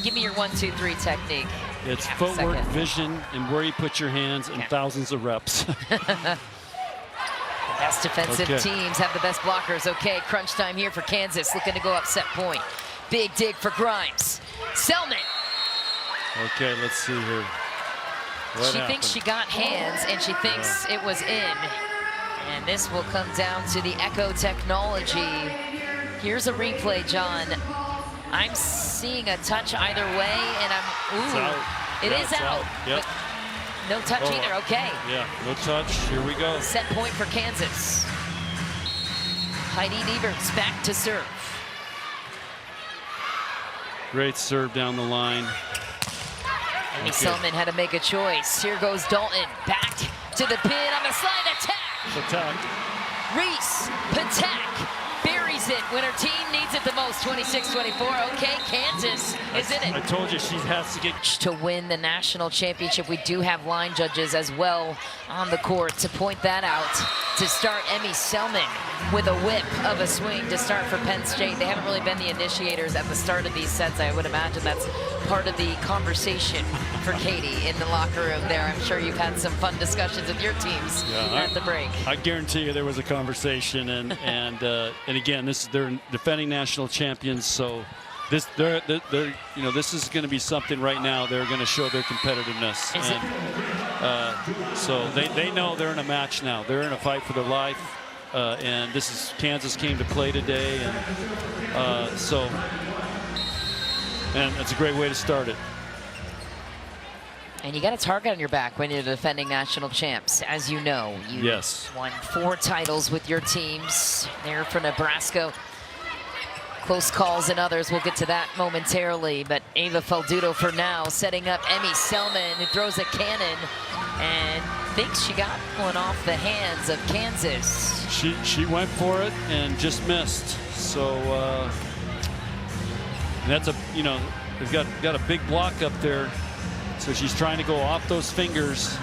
give me your 1, 2, 3 technique. It's footwork, vision, and where you put your hands, and thousands of reps. The best defensive teams have the best blockers. Okay, crunch time here for Kansas, looking to go up set point. Big dig for Grimes. Selman. Okay, let's see here. She thinks she got hands, and she thinks it was in. And this will come down to the echo technology. Here's a replay, John. I'm seeing a touch either way, and it is out. Yep. No touch either, okay. Yeah, no touch, here we go. Set point for Kansas. Heidi Nieverts back to serve. Great serve down the line. Amy Selman had to make a choice. Here goes Dalton, back to the pin on the slide attack. Attack. Reese Patak buries needs it when her team needs it the most. 26-24. Okay, Kansas is in I it. told you she has to get To win the national championship, we do have line judges as well on the court to point that out. To start, Emmy Selman with a whip of a swing to start for Penn State. They haven't really been the initiators at the start of these sets. I would imagine that's part of the conversation for Katie in the locker room there. I'm sure you've had some fun discussions with your teams at the break. I guarantee you there was a conversation, and again, they're defending national champions, so this this is going to be something right now. They're going to show their competitiveness, so they know they're in a match now. They're in a fight for their life, and this is Kansas came to play today, and it's a great way to start it. And you got a target on your back when you're defending national champs. As you know, you won 4 titles with your teams. There for Nebraska. Close calls and others. We'll get to that momentarily. But Ava Falduto for now, setting up Emmy Selman, who throws a cannon and thinks she got one off the hands of Kansas. She went for it and just missed. So that's they've got a big block up there. So she's trying to go off those fingers,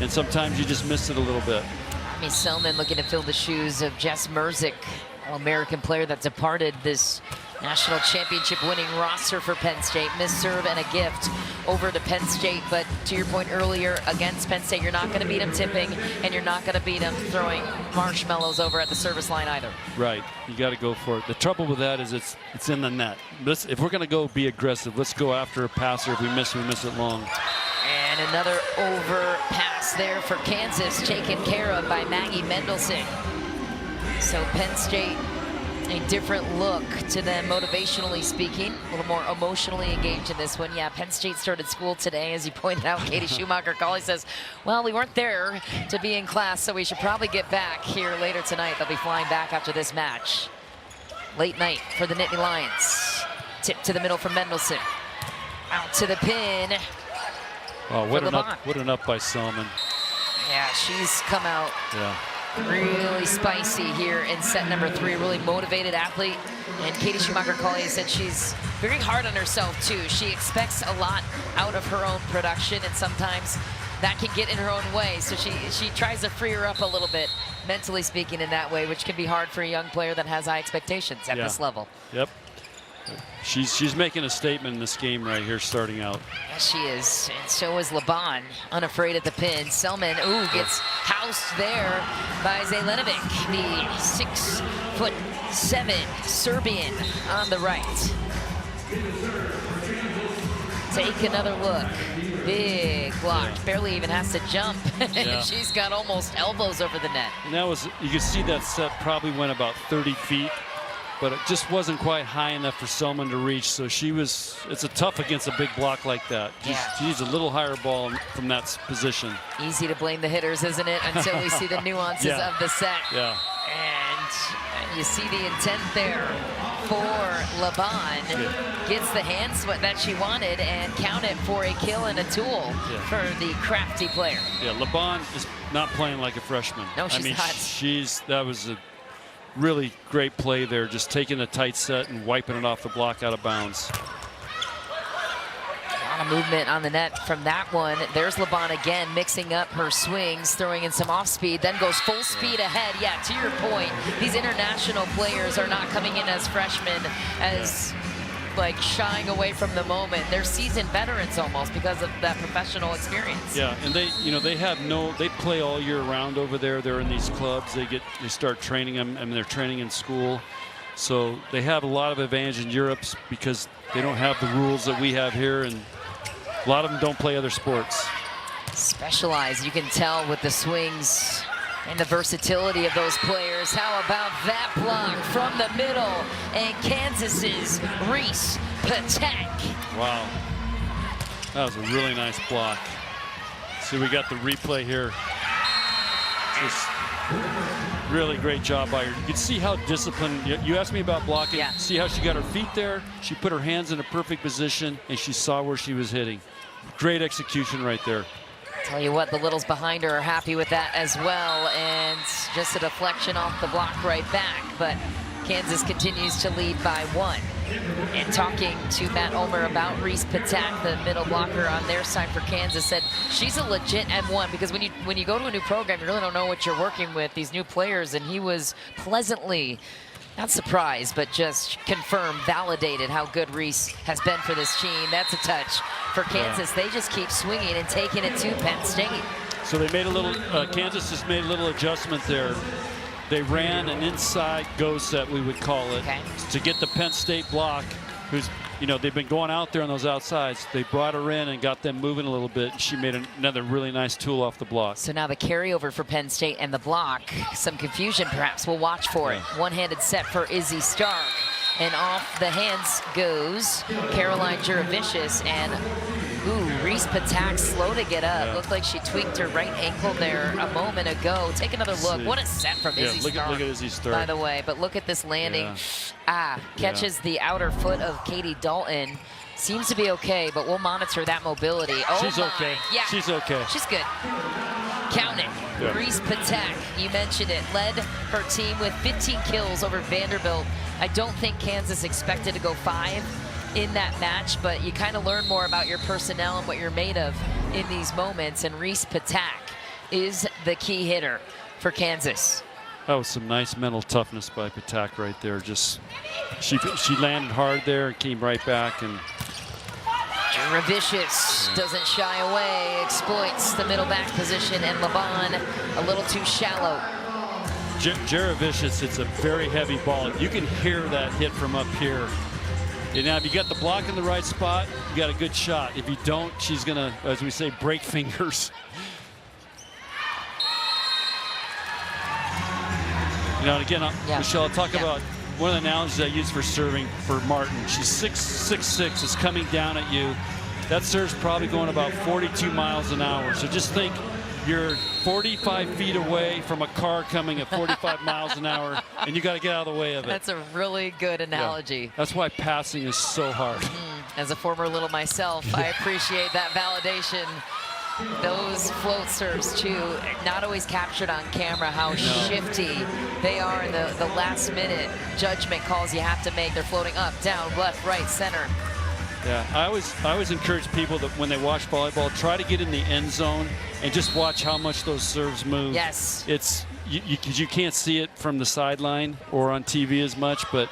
and sometimes you just miss it a little bit. Emmy Selman looking to fill the shoes of Jess Merzick, All-American player that departed this national championship winning roster for Penn State. Missed serve and a gift over to Penn State, but to your point earlier, against Penn State, you're not going to beat them tipping, and you're not going to beat them throwing marshmallows over at the service line either. Right, you got to go for it. The trouble with that is it's in the net. If we're going to go be aggressive, let's go after a passer. If we miss it long. And another overpass there for Kansas, taken care of by Maggie Mendelson. So Penn State, a different look to them motivationally speaking, a little more emotionally engaged in this one. Yeah, Penn State started school today, as you pointed out. Katie Schumacher-Colley says, well, we weren't there to be in class, so we should probably get back here later tonight. They'll be flying back after this match. Late night for the Nittany Lions. Tip to the middle from Mendelson. Out to the pin. Oh, what an up by Selman. Yeah, she's come out really spicy here in set number 3. Really motivated athlete. And Katie Schumacher-Colley said she's very hard on herself too. She expects a lot out of her own production, and sometimes that can get in her own way. So she tries to free her up a little bit, mentally speaking, in that way, which can be hard for a young player that has high expectations at this level. Yep. She's making a statement in this game right here, starting out. Yes, she is, and so is Laban, unafraid at the pin. Selman, gets housed there by Zelenovic, the 6'7" Serbian on the right. Take another look. Big block, barely even has to jump. She's got almost elbows over the net. And that was, you can see that set probably went about 30 feet. But it just wasn't quite high enough for Selman to reach, so it's a tough against a big block like that. She needs a little higher ball from that position. Easy to blame the hitters, isn't it, until we see the nuances of the set. Yeah. And you see the intent there for Laban. Gets the hand sweat that she wanted and count it for a kill and a tool for the crafty player. Yeah, Laban is not playing like a freshman. No, she's not. That was a really great play there, just taking a tight set and wiping it off the block out of bounds. A lot of movement on the net from that one. There's Laban again, mixing up her swings, throwing in some off speed, then goes full speed ahead. Yeah, to your point, these international players are not coming in as freshmen, as like shying away from the moment. They're seasoned veterans almost because of that professional experience. Yeah, and they play all year round over there. They're in these clubs. They start training them, and they're training in school. So they have a lot of advantage in Europe because they don't have the rules that we have here, and a lot of them don't play other sports. Specialized, you can tell with the swings and the versatility of those players. How about that block from the middle? And Kansas's Reese Patek. Wow. That was a really nice block. See, we got the replay here. Just really great job by her. You can see how disciplined. You asked me about blocking. Yeah. See how she got her feet there? She put her hands in a perfect position, and she saw where she was hitting. Great execution right there. Tell you what, the littles behind her are happy with that as well, and just a deflection off the block right back. But Kansas continues to lead by 1. And talking to Matt Ulmer about Reese Patak, the middle blocker on their side for Kansas, said she's a legit M1, because when you go to a new program, you really don't know what you're working with, these new players, and he was pleasantly, not surprised, but just confirmed, validated how good Reese has been for this team. That's a touch for Kansas. They just keep swinging and taking it to Penn State. So they made a little, Kansas just made a little adjustment there. They ran an inside go set, we would call it, to get the Penn State block, who's, you know, they've been going out there on those outsides. They brought her in and got them moving a little bit. She made another really nice tool off the block. So now the carryover for Penn State and the block, some confusion perhaps. We'll watch for it. One-handed set for Izzy Stark. And off the hands goes Caroline Juravicius, and Reese Patak slow to get up. Looked like she tweaked her right ankle there a moment ago. Take another look. What a set from Izzy Stark. Look at Izzy Stark, by the way. But look at this landing. Catches the outer foot of Katie Dalton. Seems to be okay, but we'll monitor that mobility. Oh, she's okay. Yeah, she's okay. She's good. Count it. Reese Patak, you mentioned it, led her team with 15 kills over Vanderbilt. I don't think Kansas expected to go 5 in that match, but you kind of learn more about your personnel and what you're made of in these moments, and Reese Patak is the key hitter for Kansas. That was some nice mental toughness by Patak right there. Just she landed hard there and came right back. And Juravicius doesn't shy away, exploits the middle back position, and Laban a little too shallow. Juravicius, it's a very heavy ball. You can hear that hit from up here. And now if you got the block in the right spot, you got a good shot. If you don't, she's gonna, as we say, break fingers. You know, and again, Michelle, I'll talk about one of the analogies I use for serving for Martin. She's 6'6", is coming down at you. That serve's probably going about 42 miles an hour. So just think you're 45 feet away from a car coming at 45 miles an hour, and you got to get out of the way of it. That's a really good analogy. Yeah. That's why passing is so hard. As a former little myself, I appreciate that validation. Those float serves too, not always captured on camera, how shifty they are in the last minute judgment calls you have to make. They're floating up, down, left, right, center. Yeah, I always encourage people that when they watch volleyball, try to get in the end zone and just watch how much those serves move. Yes. It's you can't see it from the sideline or on TV as much, but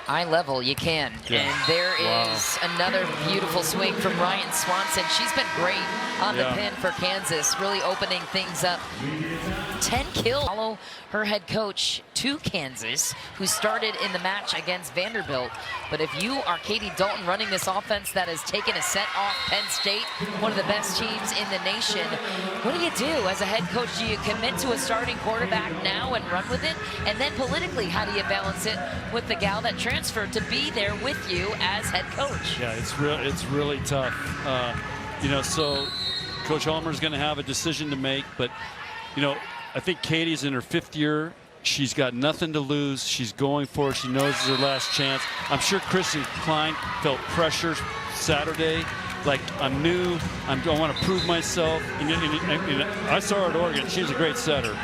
eye level, you can. And there is another beautiful swing from Ryan Swanson. She's been great on the pin for Kansas, really opening things up. 10 kills. Follow her head coach to Kansas, who started in the match against Vanderbilt. But if you are Katie Dalton running this offense that has taken a set off Penn State, one of the best teams in the nation, what do you do as a head coach? Do you commit to a starting quarterback now and run with it? And then politically, how do you balance it with the gal that transferred to be there with you as head coach? Yeah, it's really tough. You know, so Coach Ulmer's going to have a decision to make, but you know, I think Katie's in her 5th year. She's got nothing to lose. She's going for it. She knows it's her last chance. I'm sure Kristen Klein felt pressure Saturday. Like, I'm new. I want to prove myself. And I saw her at Oregon. She's a great setter.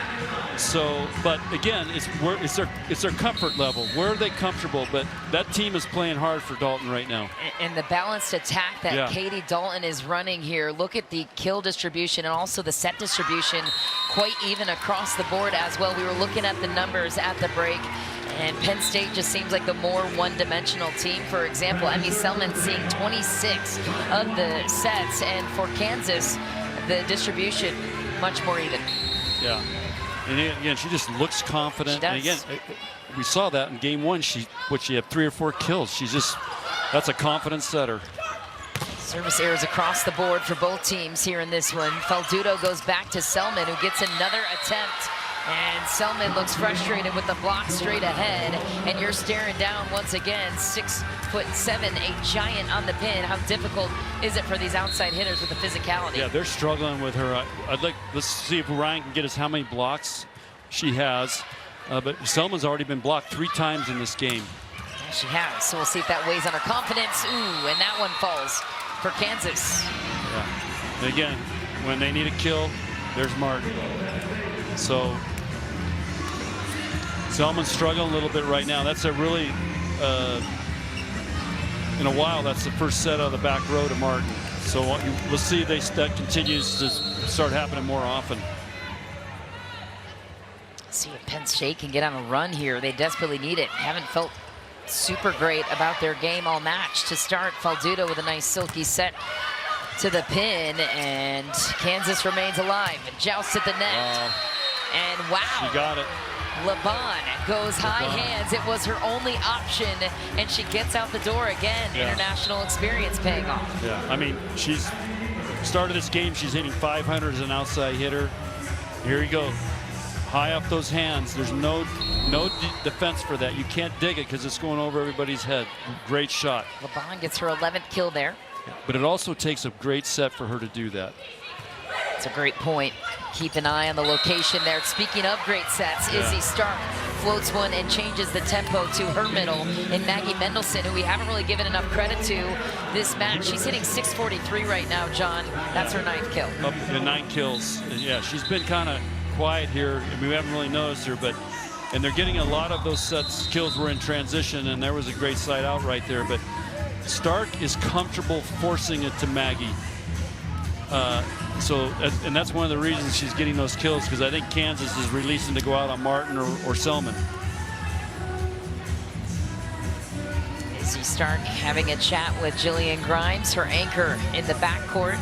So, but again, it's their comfort level. Where are they comfortable? But that team is playing hard for Dalton right now. And the balanced attack that Katie Dalton is running here. Look at the kill distribution and also the set distribution, quite even across the board as well. We were looking at the numbers at the break, and Penn State just seems like the more one-dimensional team. For example, Emmy Selman seeing 26 of the sets, and for Kansas, the distribution much more even. Yeah. And again, she just looks confident. She does. And again, we saw that in game 1. She had 3 or 4 kills. That's a confident setter. Service errors across the board for both teams here in this one. Faldudo goes back to Selman, who gets another attempt. And Selman looks frustrated with the block straight ahead. And you're staring down once again, 6'7", a giant on the pin. How difficult is it for these outside hitters with the physicality? Yeah, they're struggling with her. Let's see if Ryan can get us how many blocks she has. But Selman's already been blocked 3 times in this game. Yeah, she has. So we'll see if that weighs on her confidence. Ooh, and that one falls for Kansas. Yeah. And again, when they need a kill, there's Martin. So Selman's struggling a little bit right now. That's a really, in a while, that's the first set of the back row to Martin. So we'll see if that continues to start happening more often. See if Penn State can get on a run here. They desperately need it. Haven't felt super great about their game all match. To start, Faldudo with a nice silky set to the pin, and Kansas remains alive. Joust at the net. And wow. She got it. LeBon goes high hands. It was her only option, and she gets out the door again. Yeah. International experience paying off. Yeah, I mean, she's started this game, she's hitting 500 as an outside hitter. Here you go. High up those hands. There's no defense for that. You can't dig it because it's going over everybody's head. Great shot. LeBon gets her 11th kill there. But it also takes a great set for her to do that. It's a great point. Keep an eye on the location there. Speaking of great sets, Izzy Stark floats one and changes the tempo to her middle. And Maggie Mendelson, who we haven't really given enough credit to this match, she's hitting 643 right now, John. That's her 9th kill. Up to 9 kills. Yeah, she's been kind of quiet here. I mean, we haven't really noticed her, and they're getting a lot of those sets. Kills were in transition, and there was a great side out right there. But Stark is comfortable forcing it to Maggie. And that's one of the reasons she's getting those kills, because I think Kansas is releasing to go out on Martin or Selman. Izzy Stark having a chat with Jillian Grimes, her anchor in the backcourt.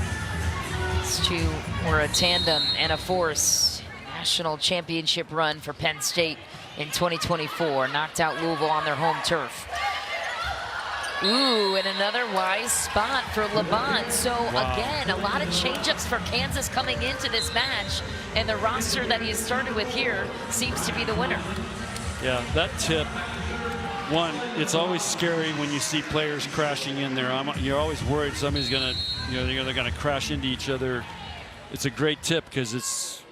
These two were a tandem and a force. National championship run for Penn State in 2024. Knocked out Louisville on their home turf. Ooh, and another wise spot for LeBon. So again, a lot of change-ups for Kansas coming into this match, and the roster that he has started with here seems to be the winner. Yeah, that tip. One, it's always scary when you see players crashing in there. You're always worried somebody's gonna, they're gonna crash into each other. It's a great tip because it's,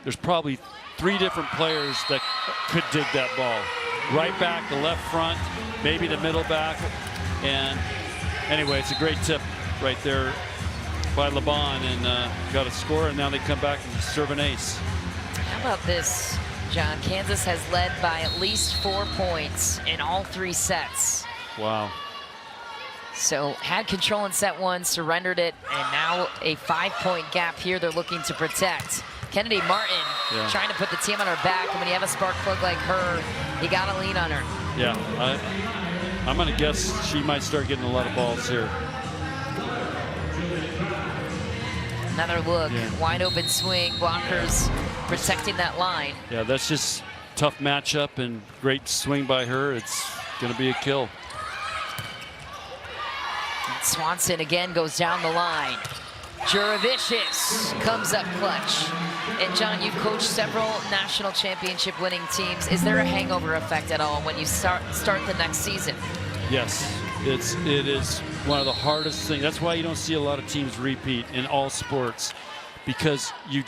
there's probably 3 different players that could dig that ball. Right back, the left front, maybe the middle back. And anyway, it's a great tip right there by LeBon, and got a score, and now they come back and serve an ace. How about this, John? Kansas has led by at least 4 points in all 3 sets. Wow. So had control in set 1, surrendered it, and now a 5-point gap here they're looking to protect. Kennedy Martin trying to put the team on her back, and when you have a spark plug like her, you gotta lean on her. Yeah, I'm gonna guess she might start getting a lot of balls here. Another look, wide open swing, blockers protecting that line. Yeah, that's just tough matchup and great swing by her. It's gonna be a kill. And Swanson again goes down the line. Juravicius comes up clutch. And John, you've coached several national championship winning teams. Is there a hangover effect at all when you start the next season? Yes, it is one of the hardest things. That's why you don't see a lot of teams repeat in all sports, because you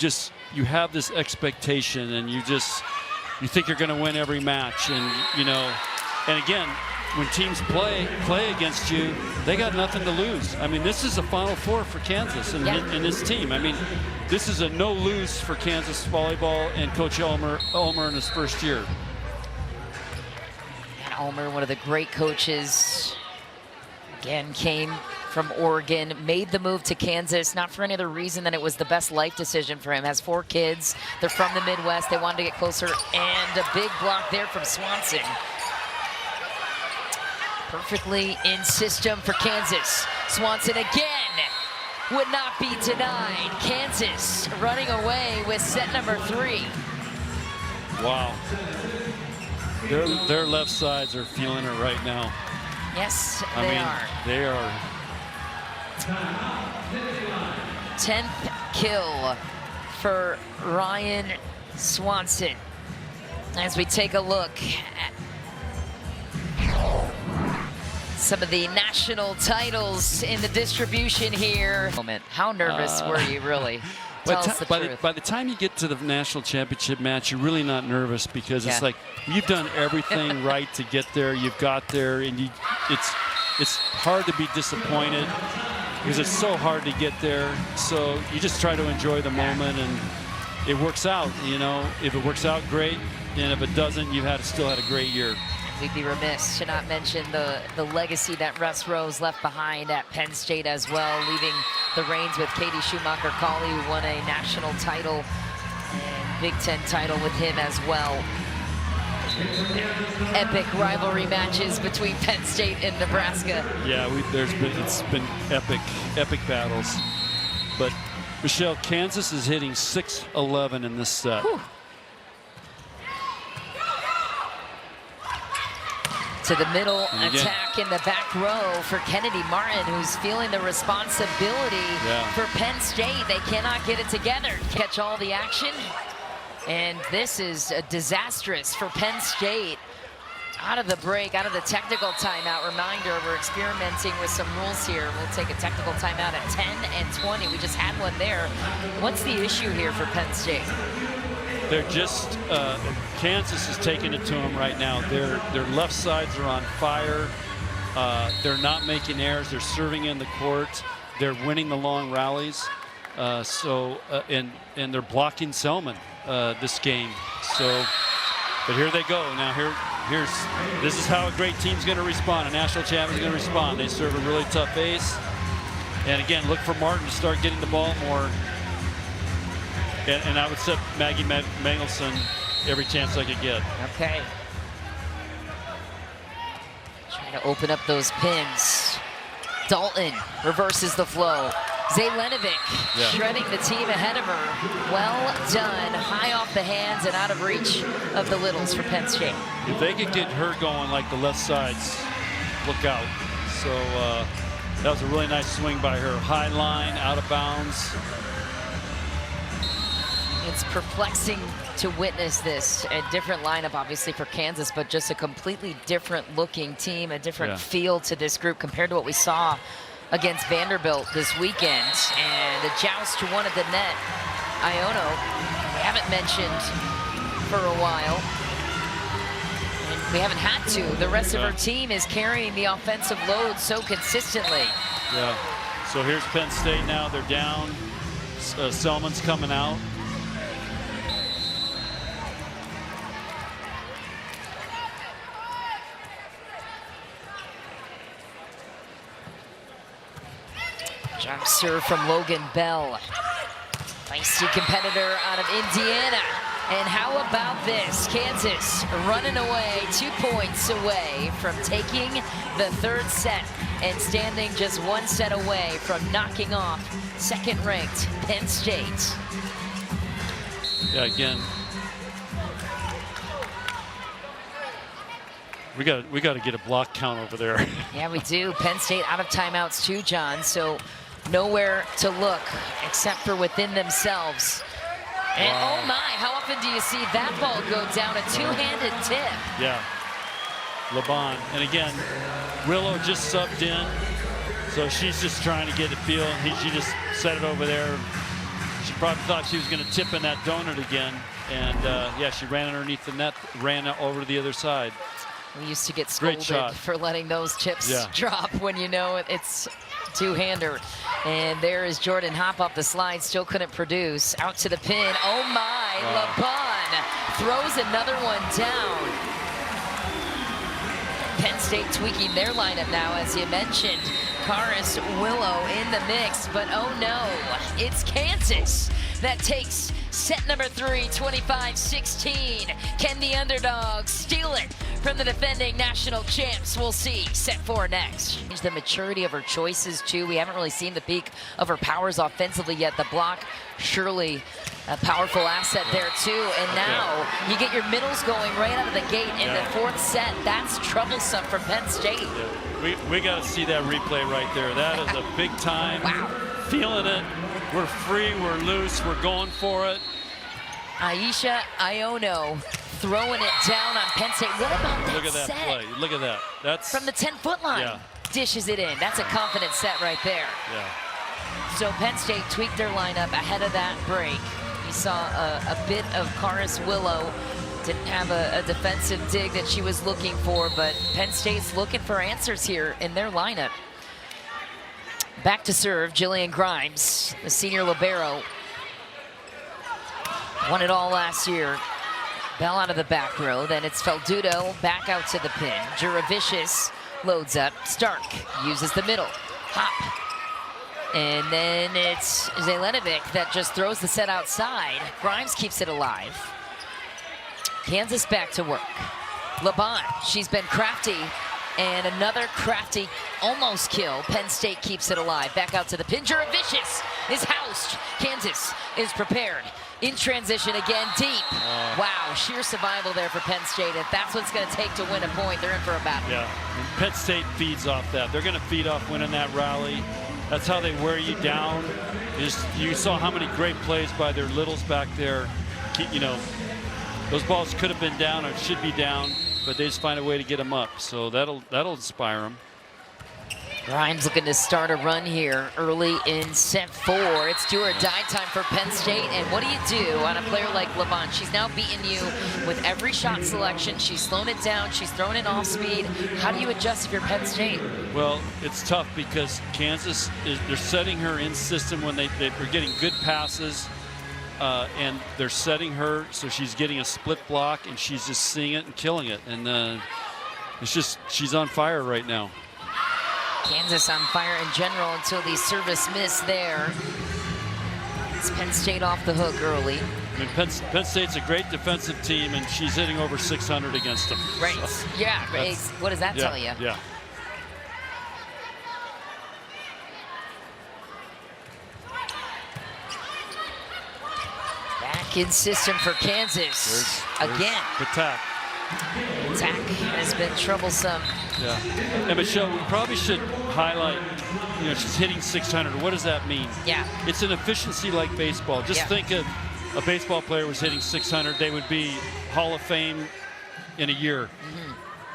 have this expectation, and you think you're going to win every match, and and again, when teams play against you, they got nothing to lose. I mean, this is a Final Four for Kansas and this team. I mean, this is a no-lose for Kansas volleyball and Coach Ulmer in his first year. And Ulmer, one of the great coaches, again came from Oregon, made the move to Kansas, not for any other reason than it was the best life decision for him. Has 4 kids. They're from the Midwest. They wanted to get closer, and a big block there from Swanson. Perfectly in system for Kansas. Swanson again would not be denied. Kansas running away with set number 3. Wow. Their left sides are feeling it right now. Yes, They are. 10th kill for Ryan Swanson. As we take a look at some of the national titles in the distribution here. How nervous were you, really? Tell us the truth. By the time you get to the national championship match, you're really not nervous, because it's like you've done everything right to get there. You've got there, and it's hard to be disappointed because it's so hard to get there. So you just try to enjoy the moment, and it works out. If it works out, great. and if it doesn't, you've still had a great year. We'd be remiss to not mention the legacy that Russ Rose left behind at Penn State as well, leaving the reins with Katie Schumacher-Cawley, who won a national title and Big Ten title with him as well. Epic rivalry matches between Penn State and Nebraska. Yeah, it's been epic battles. But Michelle, Kansas is hitting 6-11 in this set. Whew. To the middle attack in the back row for Kennedy Martin, who's feeling the responsibility for Penn State. They cannot get it together. Catch all the action. And this is disastrous for Penn State. Out of the break, out of the technical timeout. Reminder, we're experimenting with some rules here. We'll take a technical timeout at 10 and 20. We just had one there. What's the issue here for Penn State? They're just, Kansas is taking it to them right now. Their left sides are on fire. They're not making errors. They're serving in the court. They're winning the long rallies. And they're blocking Selman this game. So, but here they go. Now this is how a great team's going to respond. A national champion's going to respond. They serve a really tough ace. And again, look for Martin to start getting the ball more. And I would set Maggie Mangelson every chance I could get. Okay. Trying to open up those pins. Dalton reverses the flow. Zelenovic shredding the team ahead of her. Well done. High off the hands and out of reach of the Littles for Penn State. If they could get her going like the left sides, look out. So that was a really nice swing by her. High line, out of bounds. It's perplexing to witness this. A different lineup, obviously, for Kansas, but just a completely different looking team, a different feel to this group compared to what we saw against Vanderbilt this weekend. And a joust to one at the net. Iono, we haven't mentioned for a while. And we haven't had to. The rest of her team is carrying the offensive load so consistently. Yeah. So here's Penn State now. They're down. Selman's coming out. Jump serve from Logan Bell. Feisty competitor out of Indiana. And how about this? Kansas running away, 2 points away from taking the third set and standing just 1 set away from knocking off second-ranked Penn State. Yeah, again, we got to get a block count over there. Yeah, we do. Penn State out of timeouts too, John. So nowhere to look except for within themselves. And oh my, how often do you see that ball go down? A two-handed tip. Yeah, LeBon. And again, Willow just subbed in, so she's just trying to get a feel. She just set it over there. She probably thought she was going to tip in that donut again. And yeah, she ran underneath the net, ran over to the other side. We used to get scolded for letting those chips drop when you know it's two-hander. And there is Jordan Hopp off the slide, still couldn't produce. Out to the pin. Oh my, LeBon throws another one down. Penn State tweaking their lineup now, as you mentioned. Karis Willow in the mix, but oh no, it's Kansas that takes set number 3, 25-16. Can the underdogs steal it from the defending national champs? We'll see. Set 4 next. The maturity of her choices, too. We haven't really seen the peak of her powers offensively yet. The block, surely a powerful asset there, too. And now you get your middles going right out of the gate in the 4th set. That's troublesome for Penn State. Yeah. We got to see that replay right there. That is a big time. Wow. Feeling it. We're free, we're loose, we're going for it. Aisha Iono throwing it down on Penn State. What about that Look at that set? play. Look at that. That's from the 10-foot line. Yeah. Dishes it in. That's a confident set right there. Yeah. So Penn State tweaked their lineup ahead of that break. You saw a bit of Karis Willow. Didn't have a defensive dig that she was looking for, but Penn State's looking for answers here in their lineup. Back to serve, Jillian Grimes, the senior libero. Won it all last year. Bell out of the back row. Then it's Feldudo back out to the pin. Juravicius loads up. Stark uses the middle. Hop. And then it's Zelenovic that just throws the set outside. Grimes keeps it alive. Kansas back to work. Laban, she's been crafty. And another crafty almost kill. Penn State keeps it alive. Back out to the pin. Juravicius is housed. Kansas is prepared. In transition again, deep. Wow, sheer survival there for Penn State. If that's what it's going to take to win a point, they're in for a battle. Yeah, and Penn State feeds off that. They're going to feed off winning that rally. That's how they wear you down. You saw how many great plays by their littles back there. You know, those balls could have been down or should be down, but they just find a way to get them up. So that'll inspire them. Grimes looking to start a run here early in set 4. It's do or die time for Penn State. And what do you do on a player like Laban? She's now beaten you with every shot selection. She's slowing it down. She's throwing it off speed. How do you adjust if you're Penn State? Well, it's tough because Kansas they're setting her in system when they're getting good passes. And they're setting her so she's getting a split block and she's just seeing it and killing it. And it's just, she's on fire right now. Kansas on fire in general until the service miss there. It's Penn State off the hook early. I mean, Penn State's a great defensive team, and she's hitting over 600 against them. Right. So yeah. What does that tell you? Yeah. Back in system for Kansas. Again. Attack. Attack has been troublesome. Yeah. And Michelle, we probably should highlight, you know, she's hitting 600. What does that mean? Yeah. It's an efficiency like baseball. Just think of a baseball player was hitting 600, they would be Hall of Fame in a year.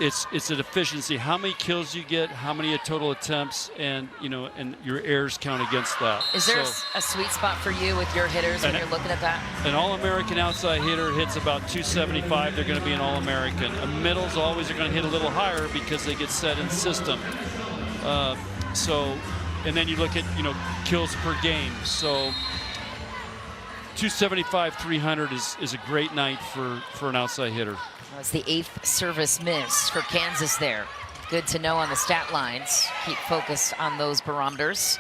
It's an efficiency. How many kills you get, how many total attempts, and and your errors count against that. Is there a sweet spot for you with your hitters when you're looking at that? An All-American outside hitter hits about 275. They're going to be an All-American. Middles always are going to hit a little higher because they get set in system. And then you look at kills per game. So 275, 300 is a great night for an outside hitter. It's the 8th service miss for Kansas there. Good to know on the stat lines. Keep focus on those barometers.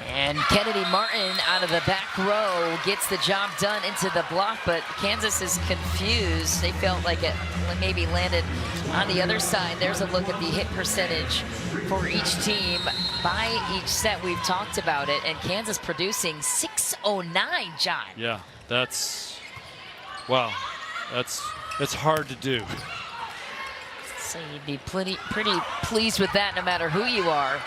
And Kennedy Martin out of the back row gets the job done into the block, but Kansas is confused. They felt like it maybe landed on the other side. There's a look at the hit percentage for each team by each set. We've talked about it, and Kansas producing 609, John. Yeah, wow. That's hard to do. So you'd be pretty pleased with that no matter who you are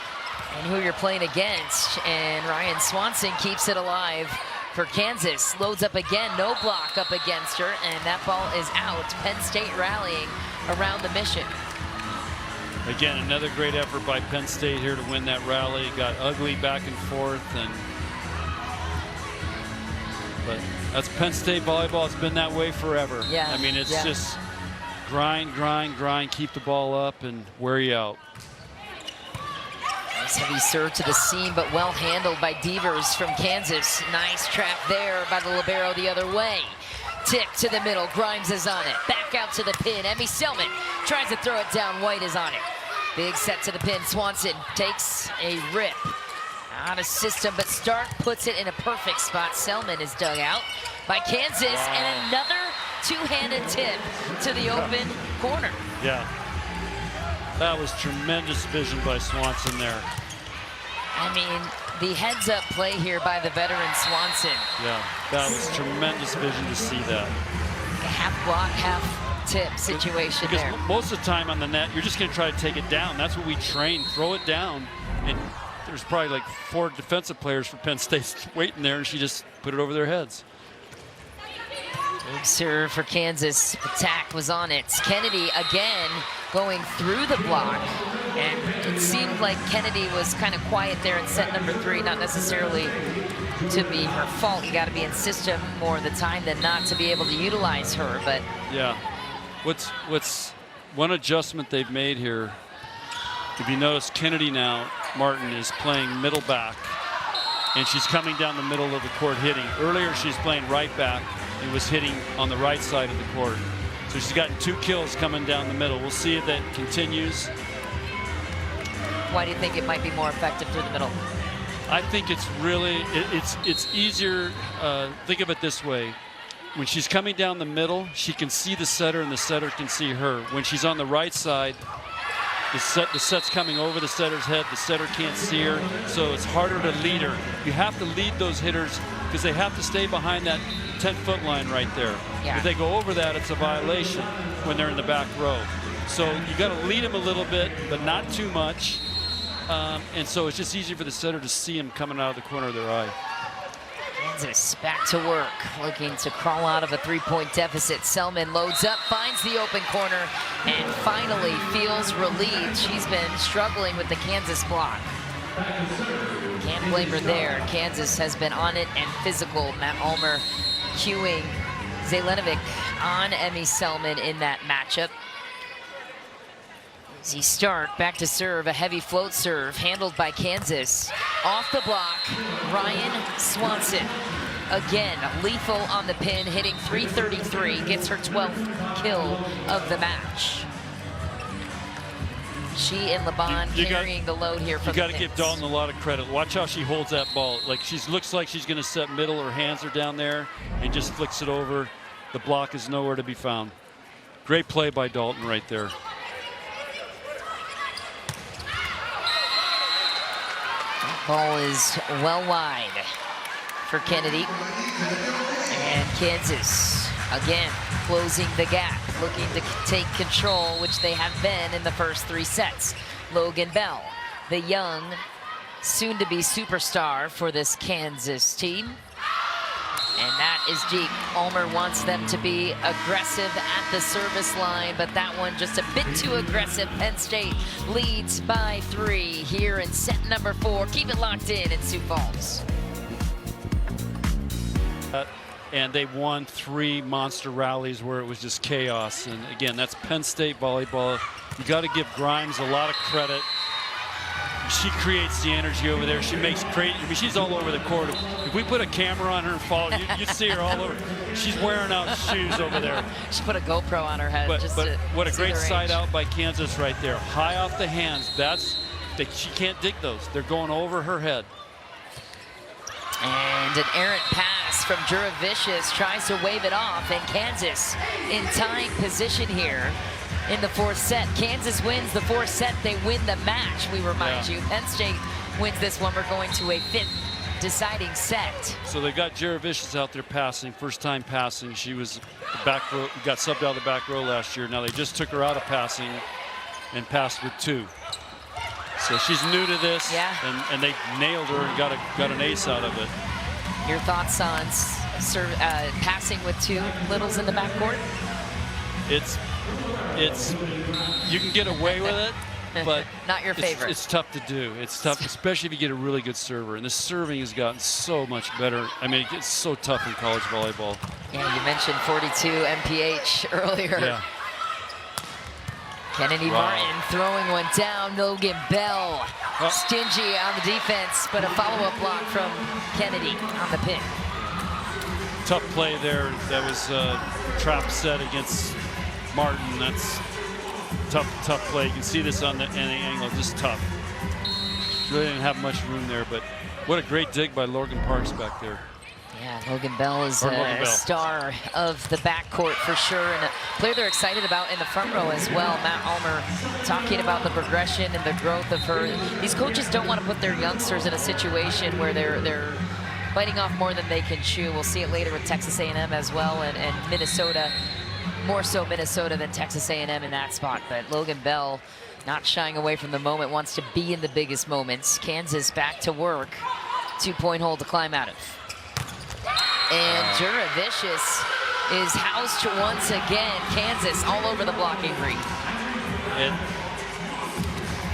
and who you're playing against. And Ryan Swanson keeps it alive for Kansas. Loads up again, no block up against her, and that ball is out. Penn State rallying around the mission. Again, another great effort by Penn State here to win that rally. Got ugly back and forth, but that's Penn State volleyball. It's been that way forever. Yeah. I mean, it's just grind, keep the ball up and wear you out. Nice heavy serve to the seam, but well handled by Devers from Kansas. Nice trap there by the libero the other way. Tip to the middle, Grimes is on it. Back out to the pin, Emmy Selman tries to throw it down, White is on it. Big set to the pin, Swanson takes a rip. Out of system, but Stark puts it in a perfect spot. Selman is dug out by Kansas, and another two-handed tip to the open corner. Yeah, that was tremendous vision by Swanson there. I mean, the heads-up play here by the veteran Swanson. Yeah, that was tremendous vision to see that. A half block, half tip situation because there. Most of the time on the net, you're just going to try to take it down. That's what we train. Throw it down. And there's probably like 4 defensive players for Penn State waiting there, and she just put it over their heads. Big serve for Kansas. Attack was on it. Kennedy again going through the block. And it seemed like Kennedy was kind of quiet there in set number 3, not necessarily to be her fault. You got to be in system more of the time than not to be able to utilize her. But yeah, what's one adjustment they've made here? If you notice, Kennedy now, Martin, is playing middle back, and she's coming down the middle of the court hitting. Earlier, she's playing right back. it was hitting on the right side of the court. So she's gotten 2 kills coming down the middle. We'll see if that continues. Why do you think it might be more effective through the middle? I think it's really, it's easier. Think of it this way. When she's coming down the middle, she can see the setter and the setter can see her. When she's on the right side, the set's coming over the setter's head. The setter can't see her, so it's harder to lead her. You have to lead those hitters because they have to stay behind that 10-foot line right there. Yeah. If they go over that, it's a violation when they're in the back row. So you got to lead them a little bit, but not too much. And so it's just easy for the setter to see him coming out of the corner of their eye. Kansas back to work, looking to crawl out of a 3-point deficit. Selman loads up, finds the open corner, and finally feels relieved. She's been struggling with the Kansas block. Can't blame her there. Kansas has been on it and physical. Matt Ulmer cueing Zelenovic on Emmy Selman in that matchup. Easy start, back to serve, a heavy float serve, handled by Kansas. Off the block, Ryan Swanson. Again, lethal on the pin, hitting .333, gets her 12th kill of the match. She and Laban carrying the load here from the You got to give Dalton a lot of credit. Watch how she holds that ball. Like looks like she's going to set middle, her hands are down there, and just flicks it over. The block is nowhere to be found. Great play by Dalton right there. Ball is well wide for Kennedy. And Kansas, again, closing the gap, looking to take control, which they have been in the first 3 sets. Logan Bell, the young, soon-to-be superstar for this Kansas team. And that is deep. Ulmer wants them to be aggressive at the service line, but that one just a bit too aggressive. Penn State leads by 3 here in set number 4. Keep it locked in Sioux Falls. And they won 3 monster rallies where it was just chaos. And again, that's Penn State volleyball. You got to give Grimes a lot of credit. She creates the energy over there. She makes great. I mean, she's all over the court. If we put a camera on her and follow, you'd see her all over. She's wearing out shoes over there. She put a GoPro on her head. But what a great side out by Kansas right there. High off the hands. She can't dig those. They're going over her head. And an errant pass from Juravicius, tries to wave it off, and Kansas in tying position here in the 4th set. Kansas wins the 4th set, they win the match, we remind you. Penn State wins this one. We're going to a 5th deciding set. So they've got Juravicius out there passing, first time passing. She was the back row, got subbed out of the back row last year. Now they just took her out of passing and passed with 2. So she's new to this, and they nailed her and got an ace out of it. Your thoughts on passing with 2 littles in the backcourt? You can get away with it, but not your favorite. It's tough to do. It's tough, especially if you get a really good server. And the serving has gotten so much better. I mean, it gets so tough in college volleyball. Yeah, you mentioned 42 MPH earlier. Yeah. Kennedy Martin throwing one down. Logan Bell stingy on the defense, but a follow-up block from Kennedy on the pin. Tough play there. That was a trap set against Martin. That's tough play. You can see this on the angle, just tough. Really didn't have much room there, but what a great dig by Logan Parks back there. Yeah, Logan Bell is a star of the backcourt for sure, and a player they're excited about in the front row as well. Matt Ulmer talking about the progression and the growth of her. These coaches don't want to put their youngsters in a situation where they're biting off more than they can chew. We'll see it later with Texas A&M as well, and Minnesota, more so Minnesota than Texas A&M in that spot. But Logan Bell not shying away from the moment, wants to be in the biggest moments. Kansas back to work. 2-point hole to climb out of. And Juravicius is housed once again. Kansas all over the blocking green.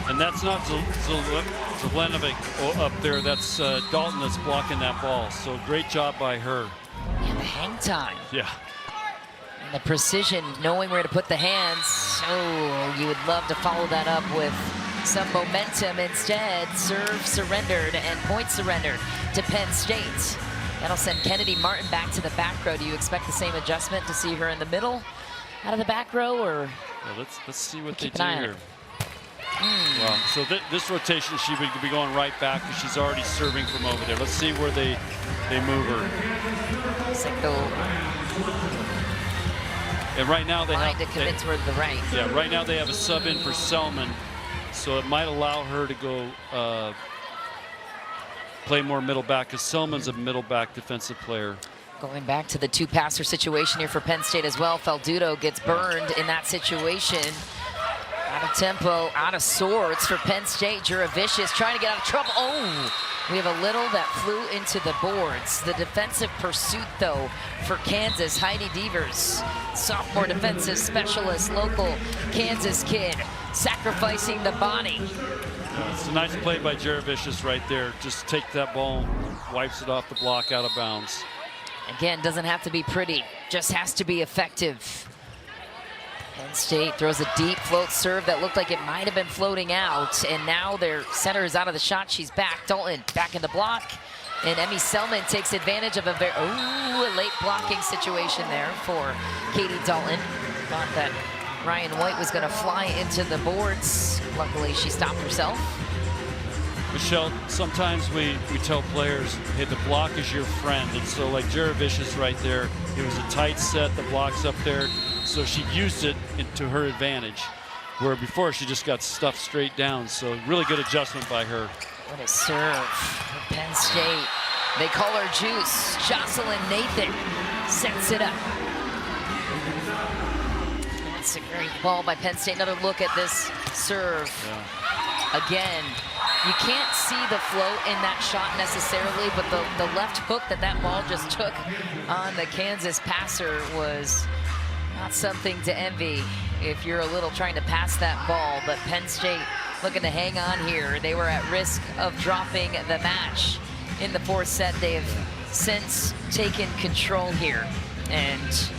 And that's not Zelenovic up there. That's Dalton that's blocking that ball. So great job by her. And the hang time. Yeah. And the precision, knowing where to put the hands. Oh, you would love to follow that up with some momentum. Instead, serve surrendered and point surrendered to Penn State. That'll send Kennedy Martin back to the back row. Do you expect the same adjustment to see her in the middle out of the back row, or? Yeah, let's see what they keep do an eye on here. it. Well, so this rotation, she would be going right back because she's already serving from over there. Let's see where they move her. Looks like they'll And right now they line have to commit toward the right. Yeah, right now they have a sub in for Selman, so it might allow her to go play more middle back because Selman's a middle back defensive player. Going back to the two-passer situation here for Penn State as well. Faldudo gets burned in that situation. Out of tempo, out of sorts for Penn State. Juravicius trying to get out of trouble. Oh, we have a little that flew into the boards. The defensive pursuit, though, for Kansas. Heidi Devers, sophomore defensive specialist, local Kansas kid, sacrificing the body. It's a nice play by Juravicius right there. Just take that ball, wipes it off the block, out of bounds. Again, doesn't have to be pretty, just has to be effective. Penn State throws a deep float serve that looked like it might have been floating out, and now their center is out of the shot. She's back. Dalton back in the block, and Emmy Selman takes advantage of a late blocking situation there for Katie Dalton. Thought that Ryan White was going to fly into the boards. Luckily, she stopped herself. Michelle, sometimes we tell players, hey, the block is your friend. And so like Juravicius right there, it was a tight set, the block's up there. So she used it to her advantage, where before she just got stuffed straight down. So really good adjustment by her. What a serve for Penn State. They call her Juice. Jocelyn Nathan sets it up. That's a great ball by Penn State. Another look at this serve. Yeah. Again, you can't see the float in that shot necessarily, but the left hook that ball just took on the Kansas passer was not something to envy if you're a little trying to pass that ball. But Penn State looking to hang on here. They were at risk of dropping the match in the fourth set. They have since taken control here. And,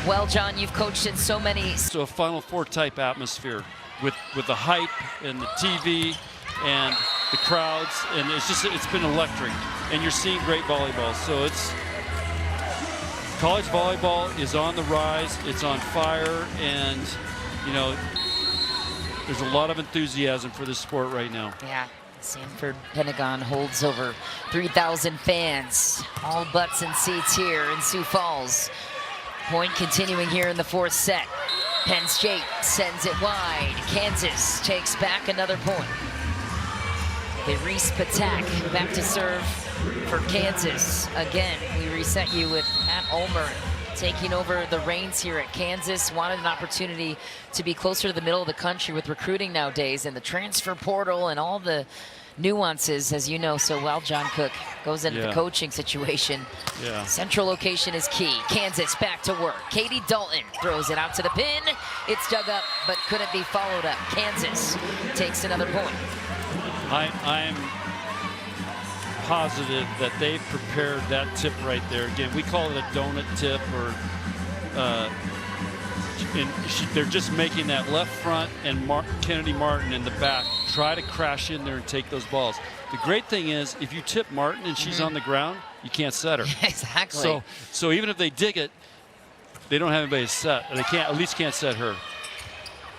well, John, you've coached in so many. So a Final Four type atmosphere with the hype and the TV and the crowds, and it's been electric. And you're seeing great volleyball. So it's college volleyball is on the rise, it's on fire, and you know, there's a lot of enthusiasm for this sport right now. Yeah, Sanford Pentagon holds over 3,000 fans, all butts and seats here in Sioux Falls. Point continuing here in the fourth set. Penn State sends it wide. Kansas takes back another point. Reese Patak back to serve for Kansas. Again, we reset you with Matt Ulmer taking over the reins here at Kansas. Wanted an opportunity to be closer to the middle of the country with recruiting nowadays and the transfer portal and all the nuances, as you know so well. John Cook goes into the coaching situation. Yeah. Central location is key. Kansas back to work. Katie Dalton throws it out to the pin. It's dug up, but couldn't be followed up. Kansas takes another point. I'm positive that they prepared that tip right there. Again, we call it a donut tip, or they're just making that left front and Kennedy Martin in the back try to crash in there and take those balls. The great thing is, if you tip Martin and she's on the ground, you can't set her. Exactly. So even if they dig it, they don't have anybody to set. They at least can't set her.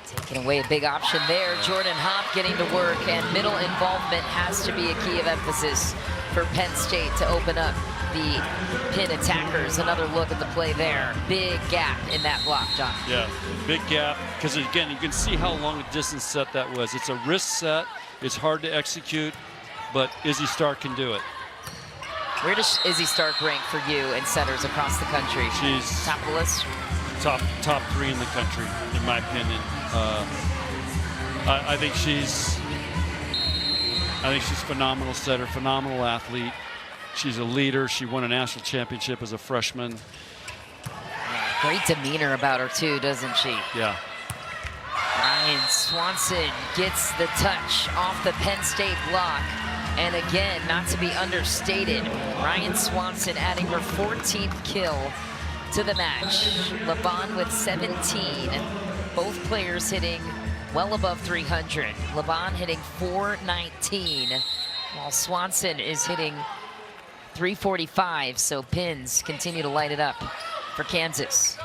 Taking away a big option there. Jordan Hopp getting to work, and middle involvement has to be a key of emphasis for Penn State to open up the pin attackers. Another look at the play there. Big gap in that block, John. Yeah, big gap, because again, you can see how long a distance set that was. It's a wrist set. It's hard to execute, but Izzy Stark can do it. Where does Izzy Stark rank for you in setters across the country? She's top of the list. Top 3 in the country, in my opinion. I think she's phenomenal setter, phenomenal athlete. She's a leader. She won a national championship as a freshman. Yeah, great demeanor about her too, doesn't she? Yeah. Ryan Swanson gets the touch off the Penn State block. And again, not to be understated, Ryan Swanson adding her 14th kill to the match. Laban with 17. Both players hitting well above 300. Laban hitting 419, while Swanson is hitting 3:45, so Pins continue to light it up for Kansas.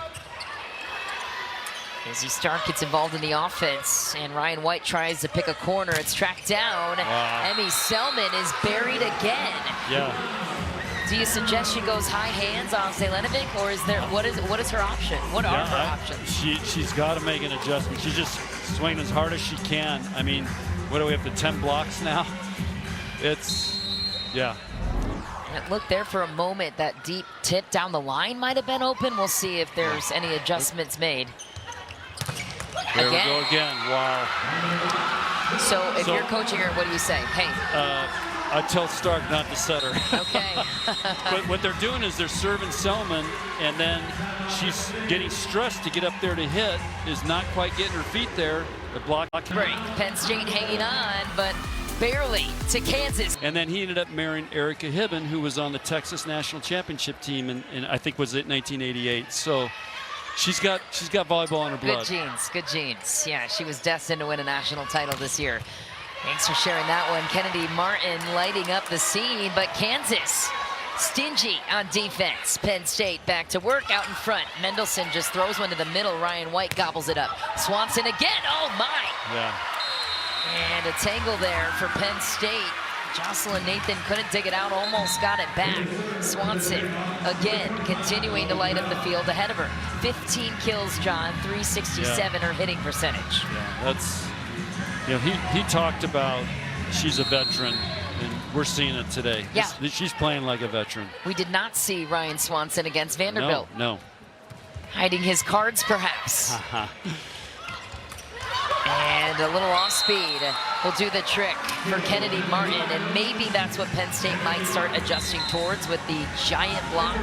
Izzy Stark gets involved in the offense, and Ryan White tries to pick a corner. It's tracked down. Wow. Emmy Selman is buried again. Yeah. Do you suggest she goes high hands on Zelenovic, or is there what is her option? What are her options? She's got to make an adjustment. She's just swinging as hard as she can. I mean, what do we have to 10 blocks now? It's, yeah. And it looked there for a moment. That deep tip down the line might have been open. We'll see if there's any adjustments made. There we go again. Wow. So if you're coaching her, what do you say? Hey. I tell Stark not to set her. Okay. But what they're doing is they're serving Selman, and then she's getting stressed to get up there to hit, is not quite getting her feet there. The block. Break. Penn State hanging on, but barely to Kansas. And then he ended up marrying Erica Hibben, who was on the Texas National Championship team, and I think was it 1988. So she's got volleyball in her blood. Good genes, good genes. Yeah, she was destined to win a national title this year. Thanks for sharing that one. Kennedy Martin lighting up the scene, but Kansas stingy on defense. Penn State back to work out in front. Mendelson just throws one to the middle. Ryan White gobbles it up. Swanson again. Oh my! Yeah. And a tangle there for Penn State. Jocelyn Nathan couldn't dig it out, almost got it back. Swanson again continuing to light up the field ahead of her. 15 kills, John, 367 her hitting percentage. Yeah, that's, you know, he talked about she's a veteran, and we're seeing it today. Yeah. She's playing like a veteran. We did not see Ryan Swanson against Vanderbilt. No. Hiding his cards, perhaps. And a little off speed will do the trick for Kennedy Martin, and maybe that's what Penn State might start adjusting towards with the giant block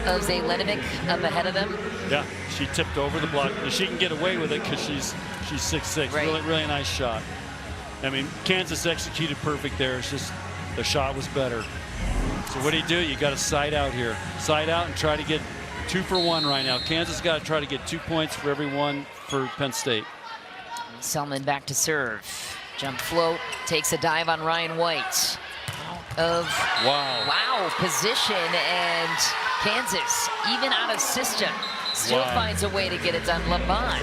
of Zelenovic up ahead of them. Yeah, she tipped over the block. She can get away with it because she's 6'6". Right. Really nice shot. I mean, Kansas executed perfect there. It's just the shot was better. So what do? You got to side out here. Side out and try to get 2 for 1 right now. Kansas got to try to get 2 points for every one for Penn State. Selman back to serve. Jump float, takes a dive on Ryan White. Wow position, and Kansas, even out of system, still finds a way to get it done. LeBon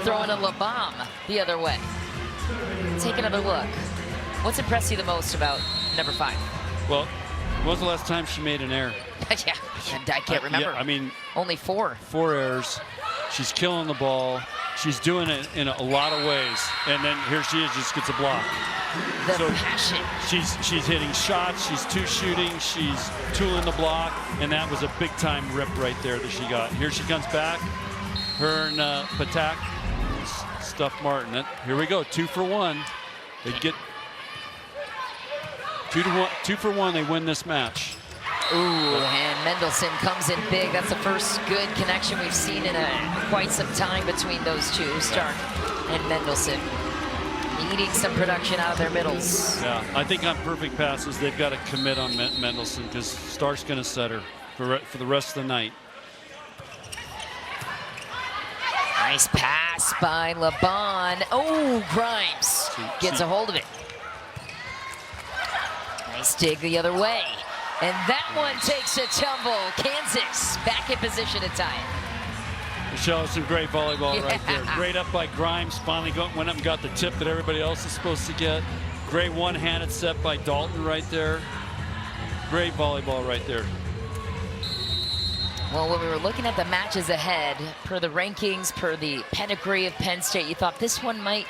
throwing a LeBomb the other way. Take another look. What's impressed you the most about number 5? Well, when was the last time she made an error? Yeah, I can't remember. Yeah, I mean, only 4. 4 errors. She's killing the ball. She's doing it in a lot of ways, and then here she is, just gets a block. The passion. She's hitting shots. She's 2-shooting. She's tooling the block, and that was a big-time rip right there that she got. Here she comes back. Her and Patak stuff Martin. Here we go. 2 for 1. They get 2 for 1. They win this match. Ooh, and Mendelson comes in big. That's the first good connection we've seen in quite some time between those two, Stark and Mendelson. Needing some production out of their middles. Yeah, I think on perfect passes, they've got to commit on Mendelson because Stark's going to set her for the rest of the night. Nice pass by LeBon. Oh, Grimes gets a hold of it. Nice dig the other way. And that one takes a tumble. Kansas back in position to tie it. Michelle, some great volleyball right there. Great up by Grimes. Finally went up and got the tip that everybody else is supposed to get. Great one-handed set by Dalton right there. Great volleyball right there. Well, when we were looking at the matches ahead, per the rankings, per the pedigree of Penn State, you thought this one might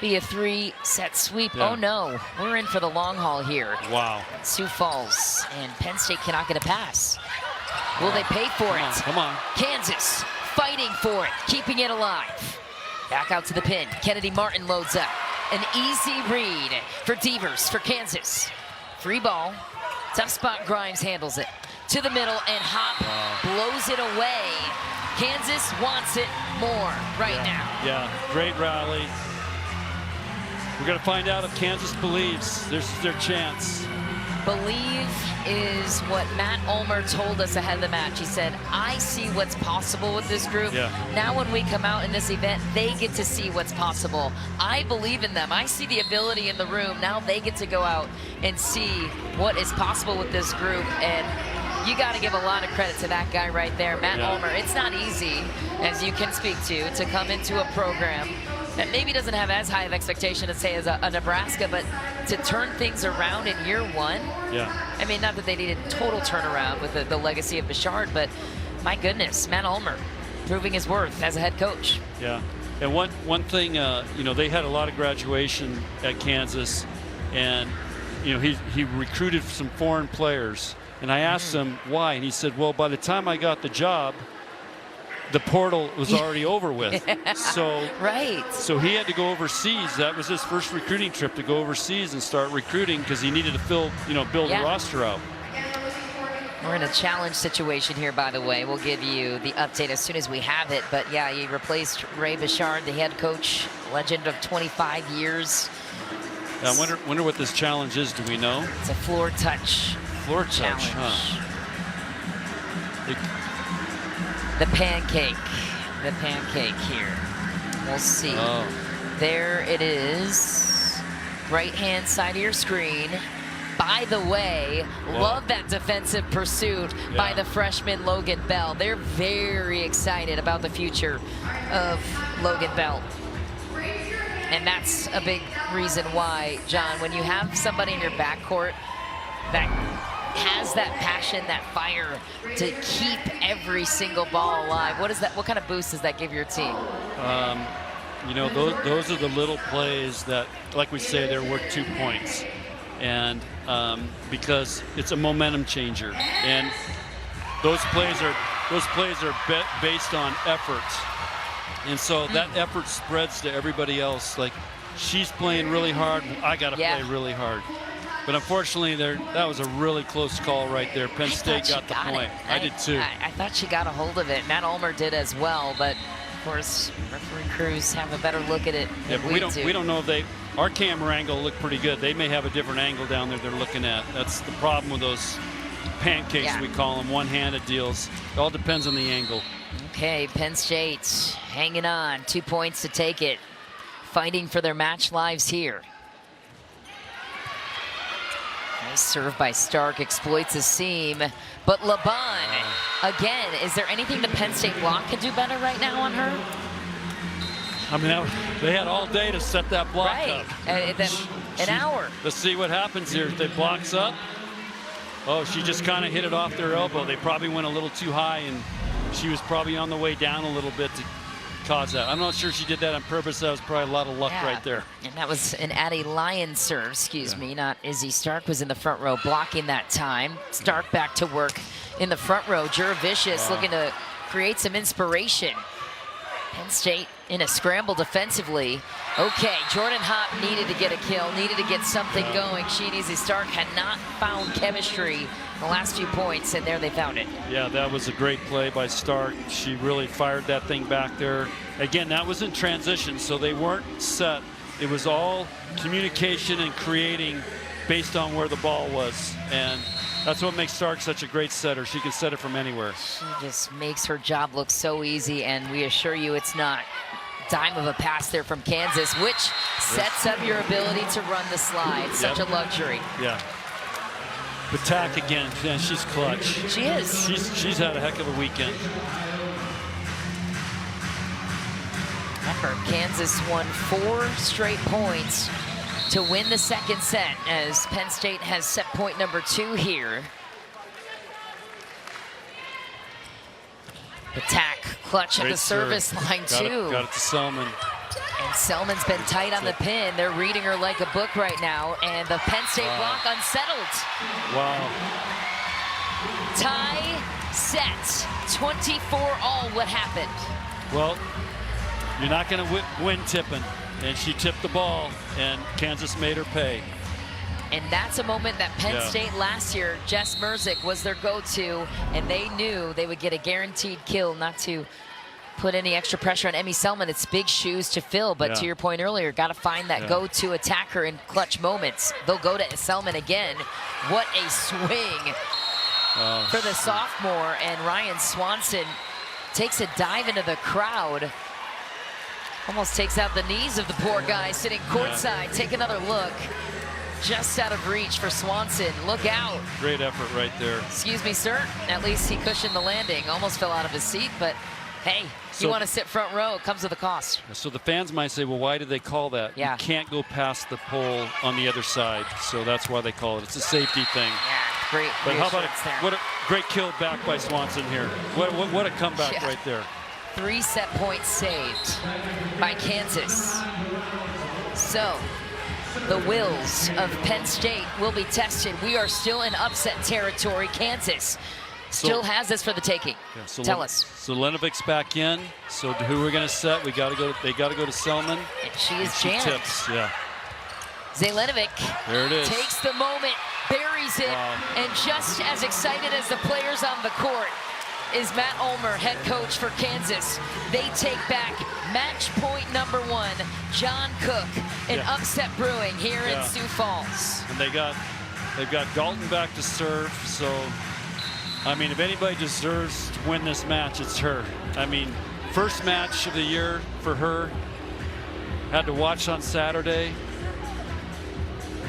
be a 3-set sweep. Yeah. Oh no, we're in for the long haul here. Wow. Sioux Falls, and Penn State cannot get a pass. Will they pay for it? Come on. Kansas fighting for it, keeping it alive. Back out to the pin. Kennedy Martin loads up. An easy read for Devers for Kansas. Free ball. Tough spot, Grimes handles it. To the middle, and Hop blows it away. Kansas wants it more right now. Yeah, great rally. We're going to find out if Kansas believes. There's their chance. believe is what Matt Ulmer told us ahead of the match. He said, I see what's possible with this group. Yeah. Now when we come out in this event, they get to see what's possible. I believe in them. I see the ability in the room. Now they get to go out and see what is possible with this group. And you got to give a lot of credit to that guy right there, Matt Ulmer. It's not easy, as you can speak to come into a program that maybe doesn't have as high of expectation as, say, as a Nebraska, but to turn things around in year one. Yeah. I mean, not that they needed total turnaround with the legacy of Bouchard, but my goodness, Matt Ulmer proving his worth as a head coach. Yeah. And one thing, you know, they had a lot of graduation at Kansas, and you know, he recruited some foreign players. And I asked him why, and he said, well, by the time I got the job, the portal was already over with. So he had to go overseas. That was his first recruiting trip, to go overseas and start recruiting, because he needed to build a roster out. We're in a challenge situation here, by the way. We'll give you the update as soon as we have it. But yeah, he replaced Ray Bouchard, the head coach, legend of 25 years. I wonder what this challenge is. Do we know? It's a floor touch. Floor touch, challenge. huh? The pancake here. We'll see. Oh. There it is. Right-hand side of your screen. By the way, love that defensive pursuit by the freshman Logan Bell. They're very excited about the future of Logan Bell. And that's a big reason why, John, when you have somebody in your backcourt that has that passion, that fire to keep every single ball alive, what kind of boost does that give your team? You know, those are the little plays that, like we say, they're worth 2 points. And because it's a momentum changer, and those plays are based on effort, and so that effort spreads to everybody else. Like, she's playing really hard, I got to play really hard. But unfortunately, that was a really close call right there. Penn State got the point. I did too. I thought she got a hold of it. Matt Ulmer did as well, but of course, referee crews have a better look at it. Yeah, but we don't know if our camera angle looked pretty good. They may have a different angle down there they're looking at. That's the problem with those pancakes, we call them, one-handed deals. It all depends on the angle. Okay, Penn State hanging on, 2 points to take it, fighting for their match lives here. Nice serve by Stark, exploits a seam, but Laban, again, is there anything the Penn State block can do better right now on her? I mean, they had all day to set that block up. An hour. Let's see what happens here. If they blocks up, oh, she just kind of hit it off their elbow. They probably went a little too high, and she was probably on the way down a little bit to cause that. I'm not sure she did that on purpose. That was probably a lot of luck right there. And that was an Addie Lyon serve, excuse me, not Izzy Stark was in the front row blocking that time. Stark back to work in the front row. Jurevicius looking to create some inspiration. Penn State in a scramble defensively. Okay, Jordan Hopp needed to get a kill, needed to get something going. She and Izzy Stark had not found chemistry in the last few points, and there they found it. Yeah, that was a great play by Stark. She really fired that thing back there. Again, that was in transition, so they weren't set. It was all communication and creating based on where the ball was. And that's what makes Stark such a great setter. She can set it from anywhere. She just makes her job look so easy, and we assure you it's not. Dime of a pass there from Kansas, which sets up your ability to run the slide. Such a luxury. Yeah. Attack again. Yeah, she's clutch. She is. She's had a heck of a weekend. Remember, Kansas won 4 straight points to win the second set, as Penn State has set point number 2 here. Attack, clutch at the service line too. Got it to Selman. And Selman's been tight on the pin. They're reading her like a book right now, and the Penn State block unsettled. Wow. Tie set, 24-all. What happened? Well, you're not going to win tipping, and she tipped the ball, and Kansas made her pay. And that's a moment that Penn State last year, Jess Merzick was their go-to, and they knew they would get a guaranteed kill not to put any extra pressure on Emmy Selman. It's big shoes to fill, but to your point earlier, got to find that go-to attacker in clutch moments. They'll go to Selman again. What a swing for the sophomore, and Ryan Swanson takes a dive into the crowd. Almost takes out the knees of the poor guy sitting courtside. Take another look. Just out of reach for Swanson. Look out. Great effort right there. Excuse me, sir. At least he cushioned the landing. Almost fell out of his seat, but hey, you want to sit front row, it comes with a cost. So the fans might say, well, why did they call that? You can't go past the pole on the other side, so that's why they call it. It's a safety thing. Yeah, great. But how about what a great kill back by Swanson here. What a comeback right there. 3 set points saved by Kansas. So the wills of Penn State will be tested. We are still in upset territory. Kansas still has this for the taking. So Tell us. So Lenovic's back in. So who we're going to set? They got to go to Selman. And she is jammed. Tips, Zelenovic there it is. Takes the moment, buries it, and just as excited as the players on the court is Matt Ulmer, head coach for Kansas. They take back match point number 1, John Cook, an upset brewing here in Sioux Falls. And they've got Galton back to serve, so I mean, if anybody deserves to win this match, it's her. I mean, first match of the year for her. Had to watch on Saturday.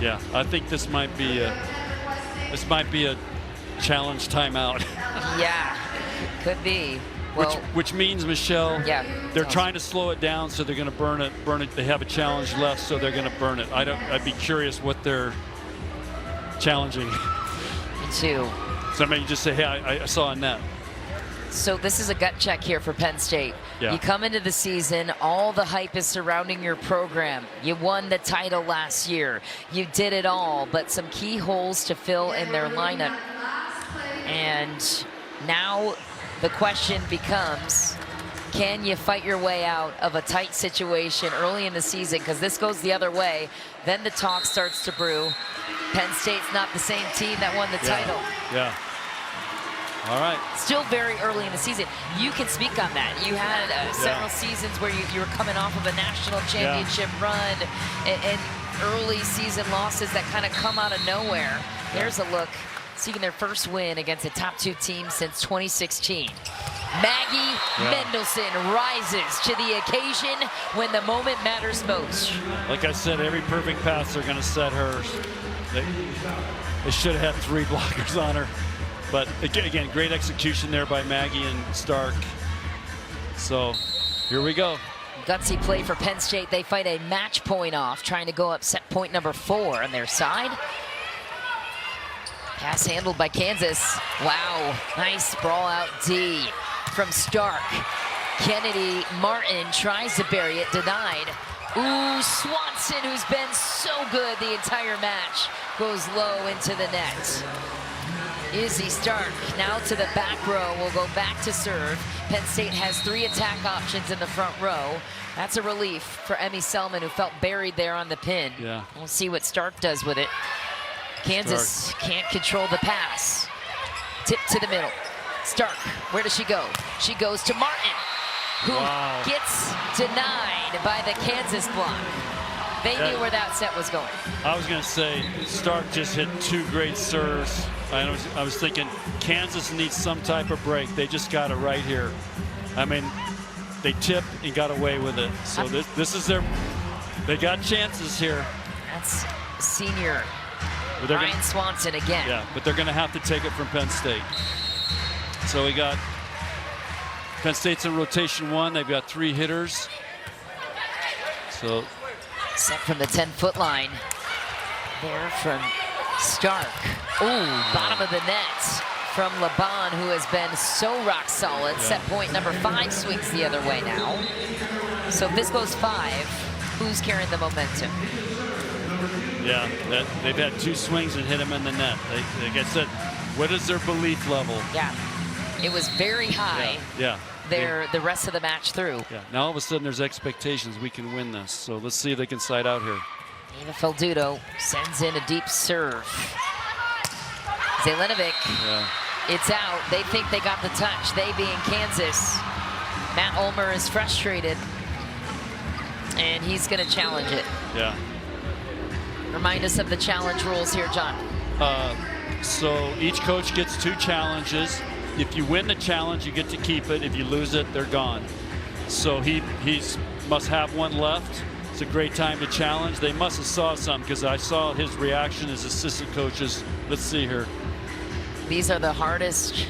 Yeah, I think this might be a challenge timeout. Yeah, could be. Well, which means, Michelle, they're trying to slow it down, so they're going to burn it. They have a challenge left, so they're going to burn it. I'd be curious what they're challenging. Me too. So I mean, you just say, hey, I saw a net. So this is a gut check here for Penn State. You come into the season, all the hype is surrounding your program. You won the title last year. You did it all, but some key holes to fill in their lineup. And now the question becomes, can you fight your way out of a tight situation early in the season? Because this goes the other way. Then the talk starts to brew. Penn State's not the same team that won the title. Yeah. All right. Still very early in the season. You can speak on that. You had several seasons where you were coming off of a national championship run and early season losses that kind of come out of nowhere. Here's a look, seeking their first win against a top 2 team since 2016. Maggie Mendelson rises to the occasion when the moment matters most. Like I said, every perfect pass they're going to set her. They should have had 3 blockers on her. But again, great execution there by Maggie and Stark. So here we go. Gutsy play for Penn State. They fight a match point off, trying to go up set point number 4 on their side. Pass handled by Kansas. Wow, nice brawl out D from Stark. Kennedy Martin tries to bury it, denied. Ooh, Swanson, who's been so good the entire match, goes low into the net. Izzy Stark now to the back row, will go back to serve. Penn State has 3 attack options in the front row. That's a relief for Emmy Selman, who felt buried there on the pin. We'll see what Stark does with it. Kansas can't control the pass. Tip to the middle. Stark, where does she go? She goes to Martin, who gets denied by the Kansas block. They knew where that set was going. I was going to say, Stark just hit 2 great serves. I was thinking Kansas needs some type of break. They just got it right here. I mean, they tipped and got away with it. So this is they got chances here. That's senior Ryan Swanson again. Yeah, but they're going to have to take it from Penn State. So we got Penn State's in rotation 1. They've got 3 hitters. So set from the 10-foot line. There from Stark. Ooh, bottom of the net from Laban, who has been so rock solid. Set point number 5 swings the other way now. So if this goes 5, who's carrying the momentum? Yeah, they've had 2 swings and hit him in the net. Like I said, what is their belief level? Yeah, it was very high. The rest of the match through. Yeah, now all of a sudden there's expectations we can win this. So let's see if they can side out here. Eva Feldudo sends in a deep serve. Zelenovic, it's out. They think they got the touch, they being Kansas. Matt Ulmer is frustrated, and he's going to challenge it. Yeah. Remind us of the challenge rules here, John. So each coach gets 2 challenges. If you win the challenge, you get to keep it. If you lose it, they're gone. So he must have 1 left. It's a great time to challenge. They must have saw something, because I saw his reaction as assistant coaches. Let's see here. These are the hardest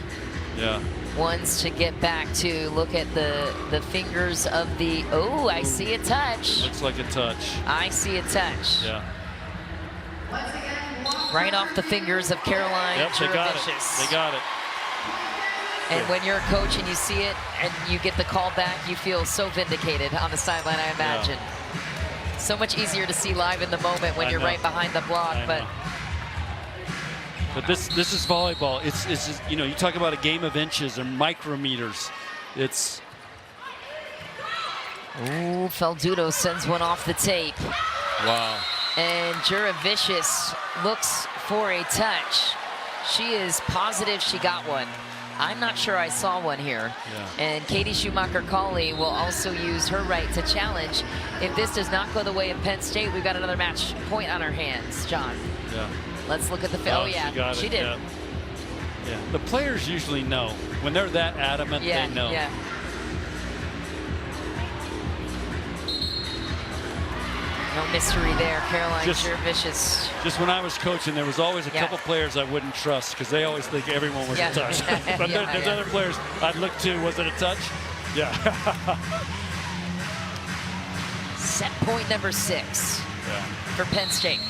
ones to get back to. Look at the fingers of the, oh, I see a touch. Looks like a touch. I see a touch. Yeah. Right off the fingers of Caroline. Yep, they got it. They got it. And when you're a coach and you see it and you get the call back, you feel so vindicated on the sideline, I imagine. Yeah. So much easier to see live in the moment when you're right behind the block. But this is volleyball. It's just, you know, you talk about a game of inches or micrometers. It's. Ooh, Faldudo sends one off the tape. Wow. And Juravicius looks for a touch. She is positive she got one. I'm not sure I saw one here. Yeah. And Katie Schumacher-Cauley will also use her right to challenge. If this does not go the way of Penn State, we've got another match point on our hands, John. Yeah. Let's look at the, oh yeah, she did. Yeah. The players usually know. When they're that adamant, they know. Yeah. No mystery there, Caroline Juravicius. Just when I was coaching, there was always a couple players I wouldn't trust, because they always think everyone was a touch. But there's other players I'd look to, was it a touch? Yeah. Set point number 6 for Penn State.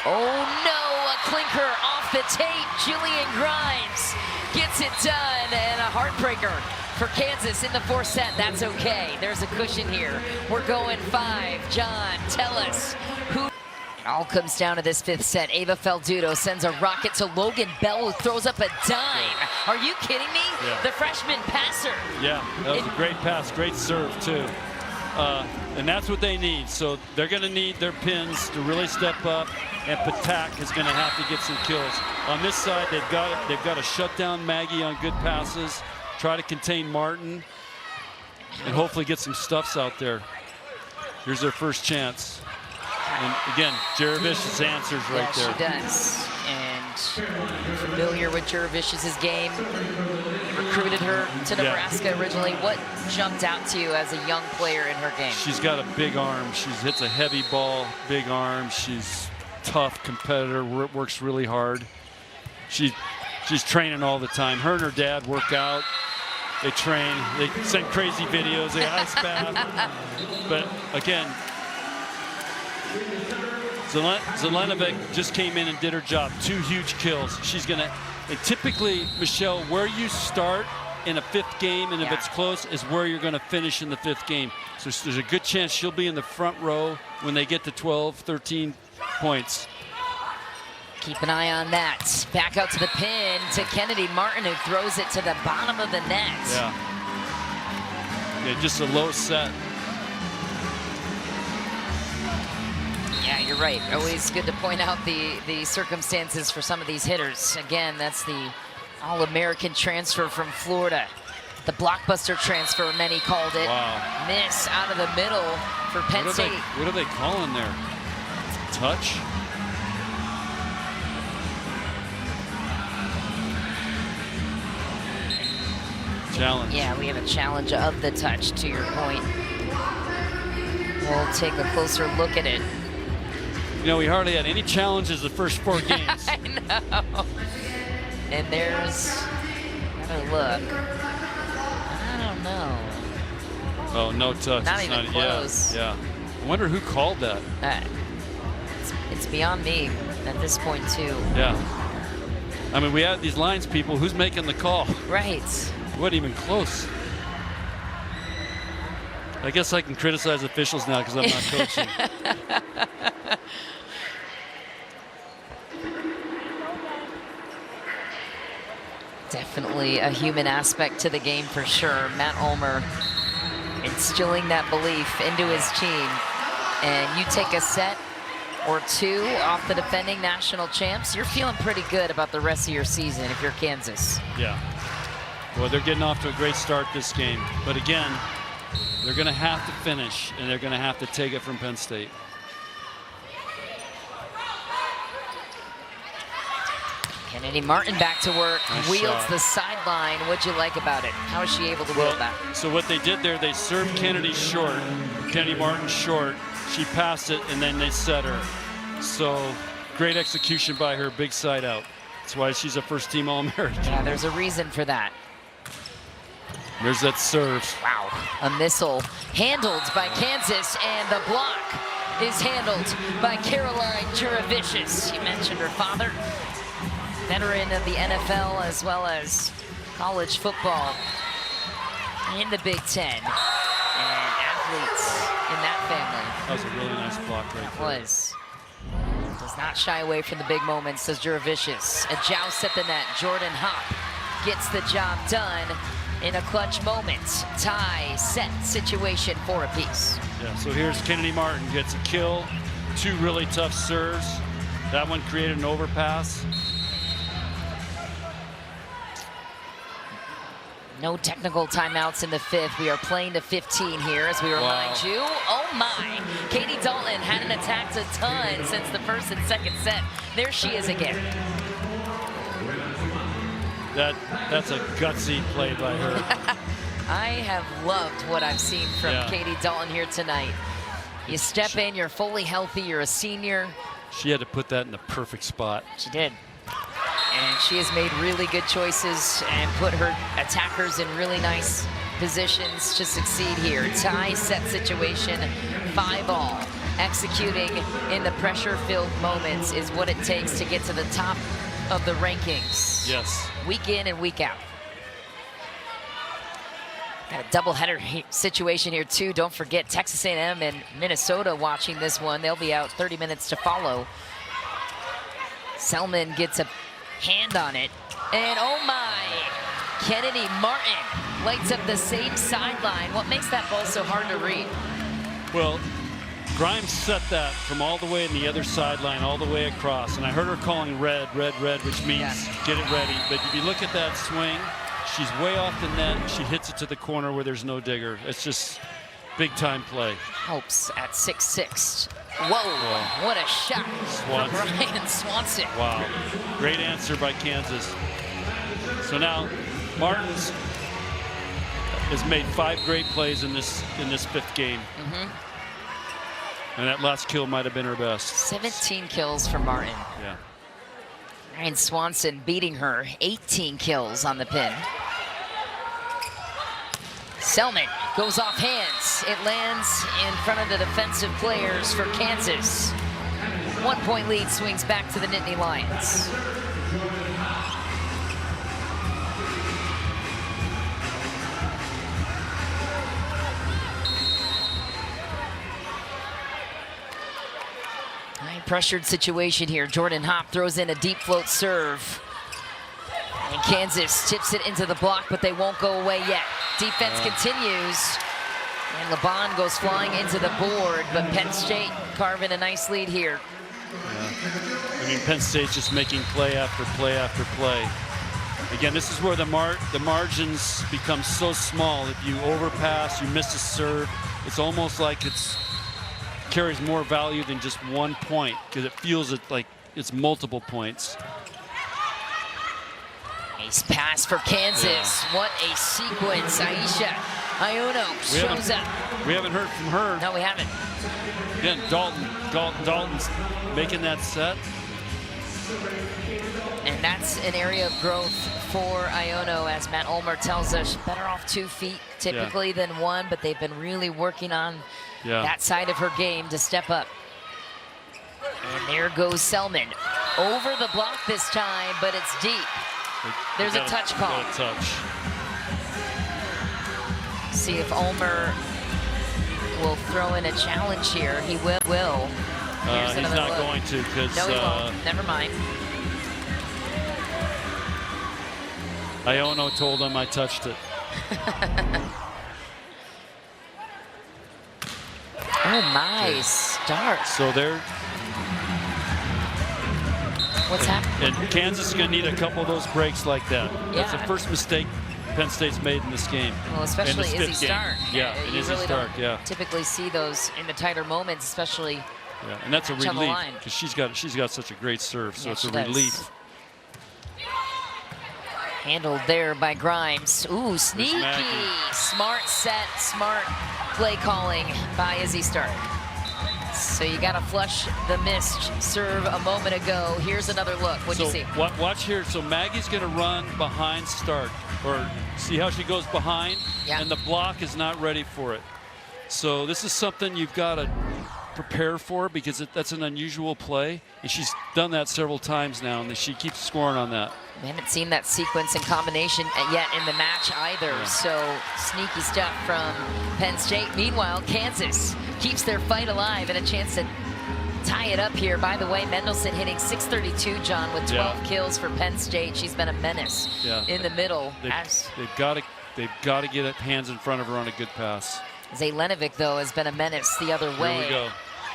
Oh no, a clinker off the tape. Jillian Grimes gets it done, and a heartbreaker for Kansas in the 4th set. That's okay. There's a cushion here. We're going 5. John, tell us who. It all comes down to this 5th set. Ava Faldudo sends a rocket to Logan Bell, who throws up a dime. Are you kidding me? Yeah. The freshman passer. Yeah, that was a great pass, great serve too. And that's what they need. So they're going to need their pins to really step up, and Patak is going to have to get some kills. On this side, they've got to shut down Maggie on good passes, try to contain Martin, and hopefully get some stuffs out there. Here's their first chance. And again, Juravicius answers right there. Yeah, she does. And familiar with Juravicius's game. Recruited her to Nebraska originally. What jumped out to you as a young player in her game? She's got a big arm. She hits a heavy ball, big arm. She's tough competitor, works really hard. She's training all the time. Her and her dad work out. They train. They send crazy videos. They ice bath. But again, Zelenovic just came in and did her job. 2 huge kills. She's gonna. And typically, Michelle, where you start in a 5th game, and if it's close, is where you're going to finish in the 5th game. So there's a good chance she'll be in the front row when they get to 12, 13 points. Keep an eye on that. Back out to the pin to Kennedy Martin, who throws it to the bottom of the net. Yeah, just a low set. Yeah, you're right. Always good to point out the circumstances for some of these hitters. Again, that's the All-American transfer from Florida. The blockbuster transfer, many called it. Wow. Miss out of the middle for Penn State. What are they calling there? Touch? Challenge. Yeah, we have a challenge of the touch, to your point. We'll take a closer look at it. You know, we hardly had any challenges the first 4 games. I know. And there's, gotta look. I don't know. Oh, no touch. Not even close. Yeah. I wonder who called that. It's beyond me at this point, too. Yeah. I mean, we had these lines people. Who's making the call? Right. Wasn't even close. I guess I can criticize officials now because I'm not coaching. Definitely a human aspect to the game for sure. Matt Ulmer instilling that belief into his team. And you take a set or 2 off the defending national champs, you're feeling pretty good about the rest of your season if you're Kansas. Yeah. Well, they're getting off to a great start this game. But again, they're going to have to finish, and they're going to have to take it from Penn State. Kennedy Martin back to work, Nice wields shot. the sideline. What'd you like about it? How is she able to wield that? So what they did there, they served Kennedy short, Kennedy Martin short. She passed it, and then they set her. So great execution by her, big side out. That's why she's a first-team All-American. Yeah, there's a reason for that. There's that serve. Wow. A missile handled by Kansas, and the block is handled by Caroline Juravicius. You mentioned her father, veteran of the NFL as well as college football in the Big Ten, and athletes in that family. That was a really nice block right there. Was. Does not shy away from the big moments, says Juravicius. A joust at the net. Jordan Hop gets the job done in a clutch moment. Tie, set situation for apiece. Yeah, so here's Kennedy Martin, gets a kill, 2 really tough serves. That one created an overpass. No technical timeouts in the 5th. We are playing to 15 here as we remind you. Oh my, Katie Dalton hadn't attacked a ton since the first and second set. There she is again. That's a gutsy play by her. I have loved what I've seen from Katie Dalton here tonight. You step in, you're fully healthy, you're a senior. She had to put that in the perfect spot. She did. And she has made really good choices and put her attackers in really nice positions to succeed here. Tie set situation, 5-all. Executing in the pressure-filled moments is what it takes to get to the top of the rankings. Yes. Week in and week out. Got a doubleheader situation here too. Don't forget Texas A&M and Minnesota watching this one. They'll be out 30 minutes to follow. Selman gets a hand on it, and oh my, Kennedy Martin lights up the same sideline. What makes that ball so hard to read? Well, Grimes set that from all the way in the other sideline, all the way across, and I heard her calling red, which means get it ready. But if you look at that swing, she's way off the net. She hits it to the corner where there's no digger. It's just big time play. Helps at 6'6". Whoa, what a shot from Ryan Swanson. Wow, great answer by Kansas. So now Martins has made 5 great plays in this 5th game. And that last kill might have been her best. 17 kills for Martin. Yeah. Ryan Swanson beating her, 18 kills on the pin. Selman goes off hands. It lands in front of the defensive players for Kansas. 1-point lead swings back to the Nittany Lions. High pressured situation here. Jordan Hop throws in a deep float serve. And Kansas tips it into the block, but they won't go away yet. Defense continues. And LeBon goes flying into the board, but Penn State carving a nice lead here. I mean, Penn State's just making play after play after play. Again, this is where the margins become so small. If you overpass, you miss a serve, it's almost like it carries more value than just 1 point, because it feels like it's multiple points. Nice pass for Kansas. What a sequence. Aisha Iono shows up. We haven't heard from her. No, we haven't. Again, Dalton's making that set. And that's an area of growth for Iono, as Matt Ulmer tells us. Better off 2 feet typically than 1, but they've been really working on that side of her game to step up. And there goes Selman. Over the block this time, but it's deep. There's a touch call. A touch. See if Ulmer will throw in a challenge here. He will. He's not going to, because no, he won't. Never mind. Iono told him I touched it. Oh my, start. So they're What's happening? And Kansas is going to need a couple of those breaks like that. That's the first mistake Penn State's made in this game. Well, especially Izzy Stark. Yeah, and Izzy Stark, typically see those in the tighter moments, especially. Yeah, and that's a relief because she's got such a great serve, so it's a relief. Handled there by Grimes. Ooh, sneaky. Smart set, smart play calling by Izzy Stark. So you got to flush the missed serve a moment ago. Here's another look. What'd you see? Watch here. So Maggie's going to run behind Stark, or see how she goes behind, and the block is not ready for it. So this is something you've got to prepare for because that's an unusual play, and she's done that several times now, and she keeps scoring on that. We haven't seen that sequence and combination yet in the match either, so sneaky stuff from Penn State. Meanwhile, Kansas keeps their fight alive and a chance to tie it up here. By the way, Mendelson hitting .632, John, with 12 kills for Penn State. She's been a menace in the middle. They've got to get hands in front of her on a good pass. Zelenovic, though, has been a menace the other way. Here we go.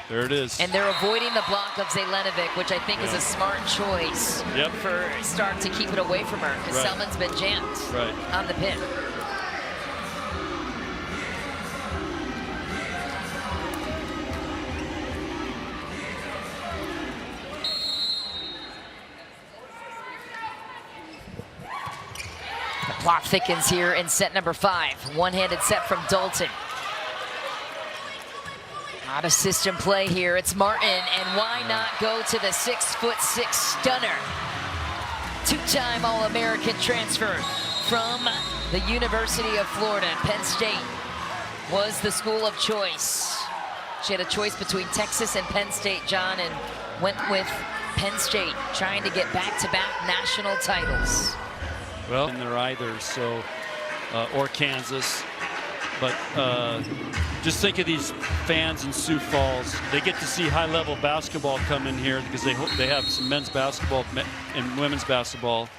There it is. And they're avoiding the block of Zelenovic, which I think is a smart choice for Stark to keep it away from her, because Selman's been jammed on the pin. The plot thickens here in set number 5. One-handed set from Dalton. Not a system play here. It's Martin, and why not go to the 6'6" stunner? Two-time All-American transfer from the University of Florida. Penn State was the school of choice. She had a choice between Texas and Penn State, John, and went with Penn State, trying to get back-to-back national titles. Well, in there either, so, or Kansas. But just think of these fans in Sioux Falls. They get to see high-level basketball come in here because they have some men's basketball and women's basketball,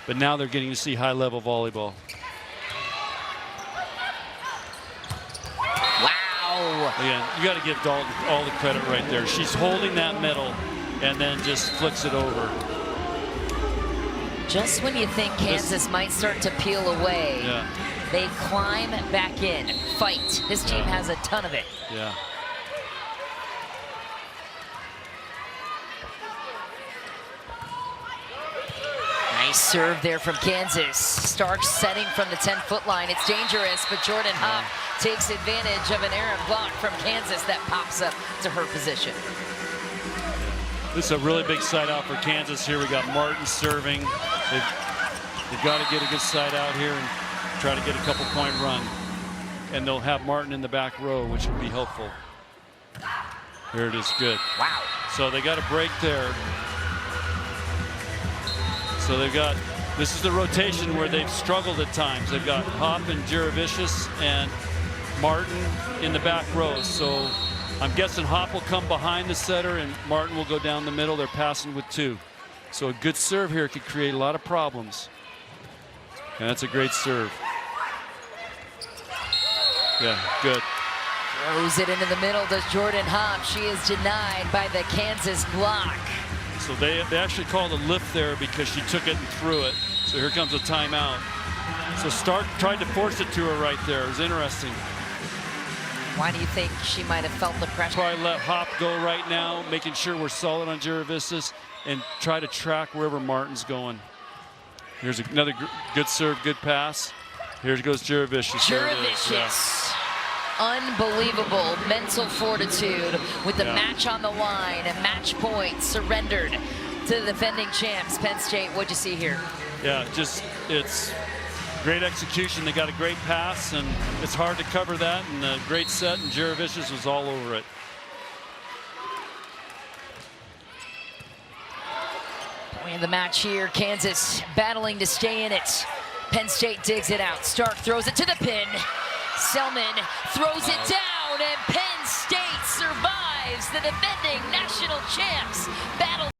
but now they're getting to see high-level volleyball. Wow! Again, you got to give Dalton all the credit right there. She's holding that middle and then just flicks it over. Just when you think Kansas might start to peel away. They climb back in, fight. This team has a ton of it. Nice serve there from Kansas. Stark setting from the 10-foot line. It's dangerous, but Jordan Hopp takes advantage of an errant block from Kansas that pops up to her position. This is a really big side out for Kansas here. We got Martin serving. They've got to get a good side out here and try to get a couple-point run. And they'll have Martin in the back row, which would be helpful. Here it is, good. Wow. So they got a break there. So they've got, this is the rotation where they've struggled at times. They've got Hopp and Jaravicius and Martin in the back row. So I'm guessing Hopp will come behind the setter and Martin will go down the middle. They're passing with 2. So a good serve here could create a lot of problems. And that's a great serve. Yeah, good. Throws it into the middle, does Jordan Hopp. She is denied by the Kansas block. So they actually called a lift there because she took it and threw it. So here comes a timeout. So Stark tried to force it to her right there. It was interesting. Why do you think she might have felt the pressure? Probably let Hopp go right now, making sure we're solid on Jaravicius and try to track wherever Martin's going. Here's another good serve, good pass. Here goes Jaravicius. Jaravicius. Unbelievable mental fortitude with the match on the line and match point surrendered to the defending champs, Penn State. What'd you see here? Yeah, just it's great execution. They got a great pass, and it's hard to cover that, and a great set, and Jaravicius was all over it. In the match here, Kansas battling to stay in it. Penn State digs it out. Stark throws it to the pin. Selman throws it down, and Penn State survives the defending national champs. Battle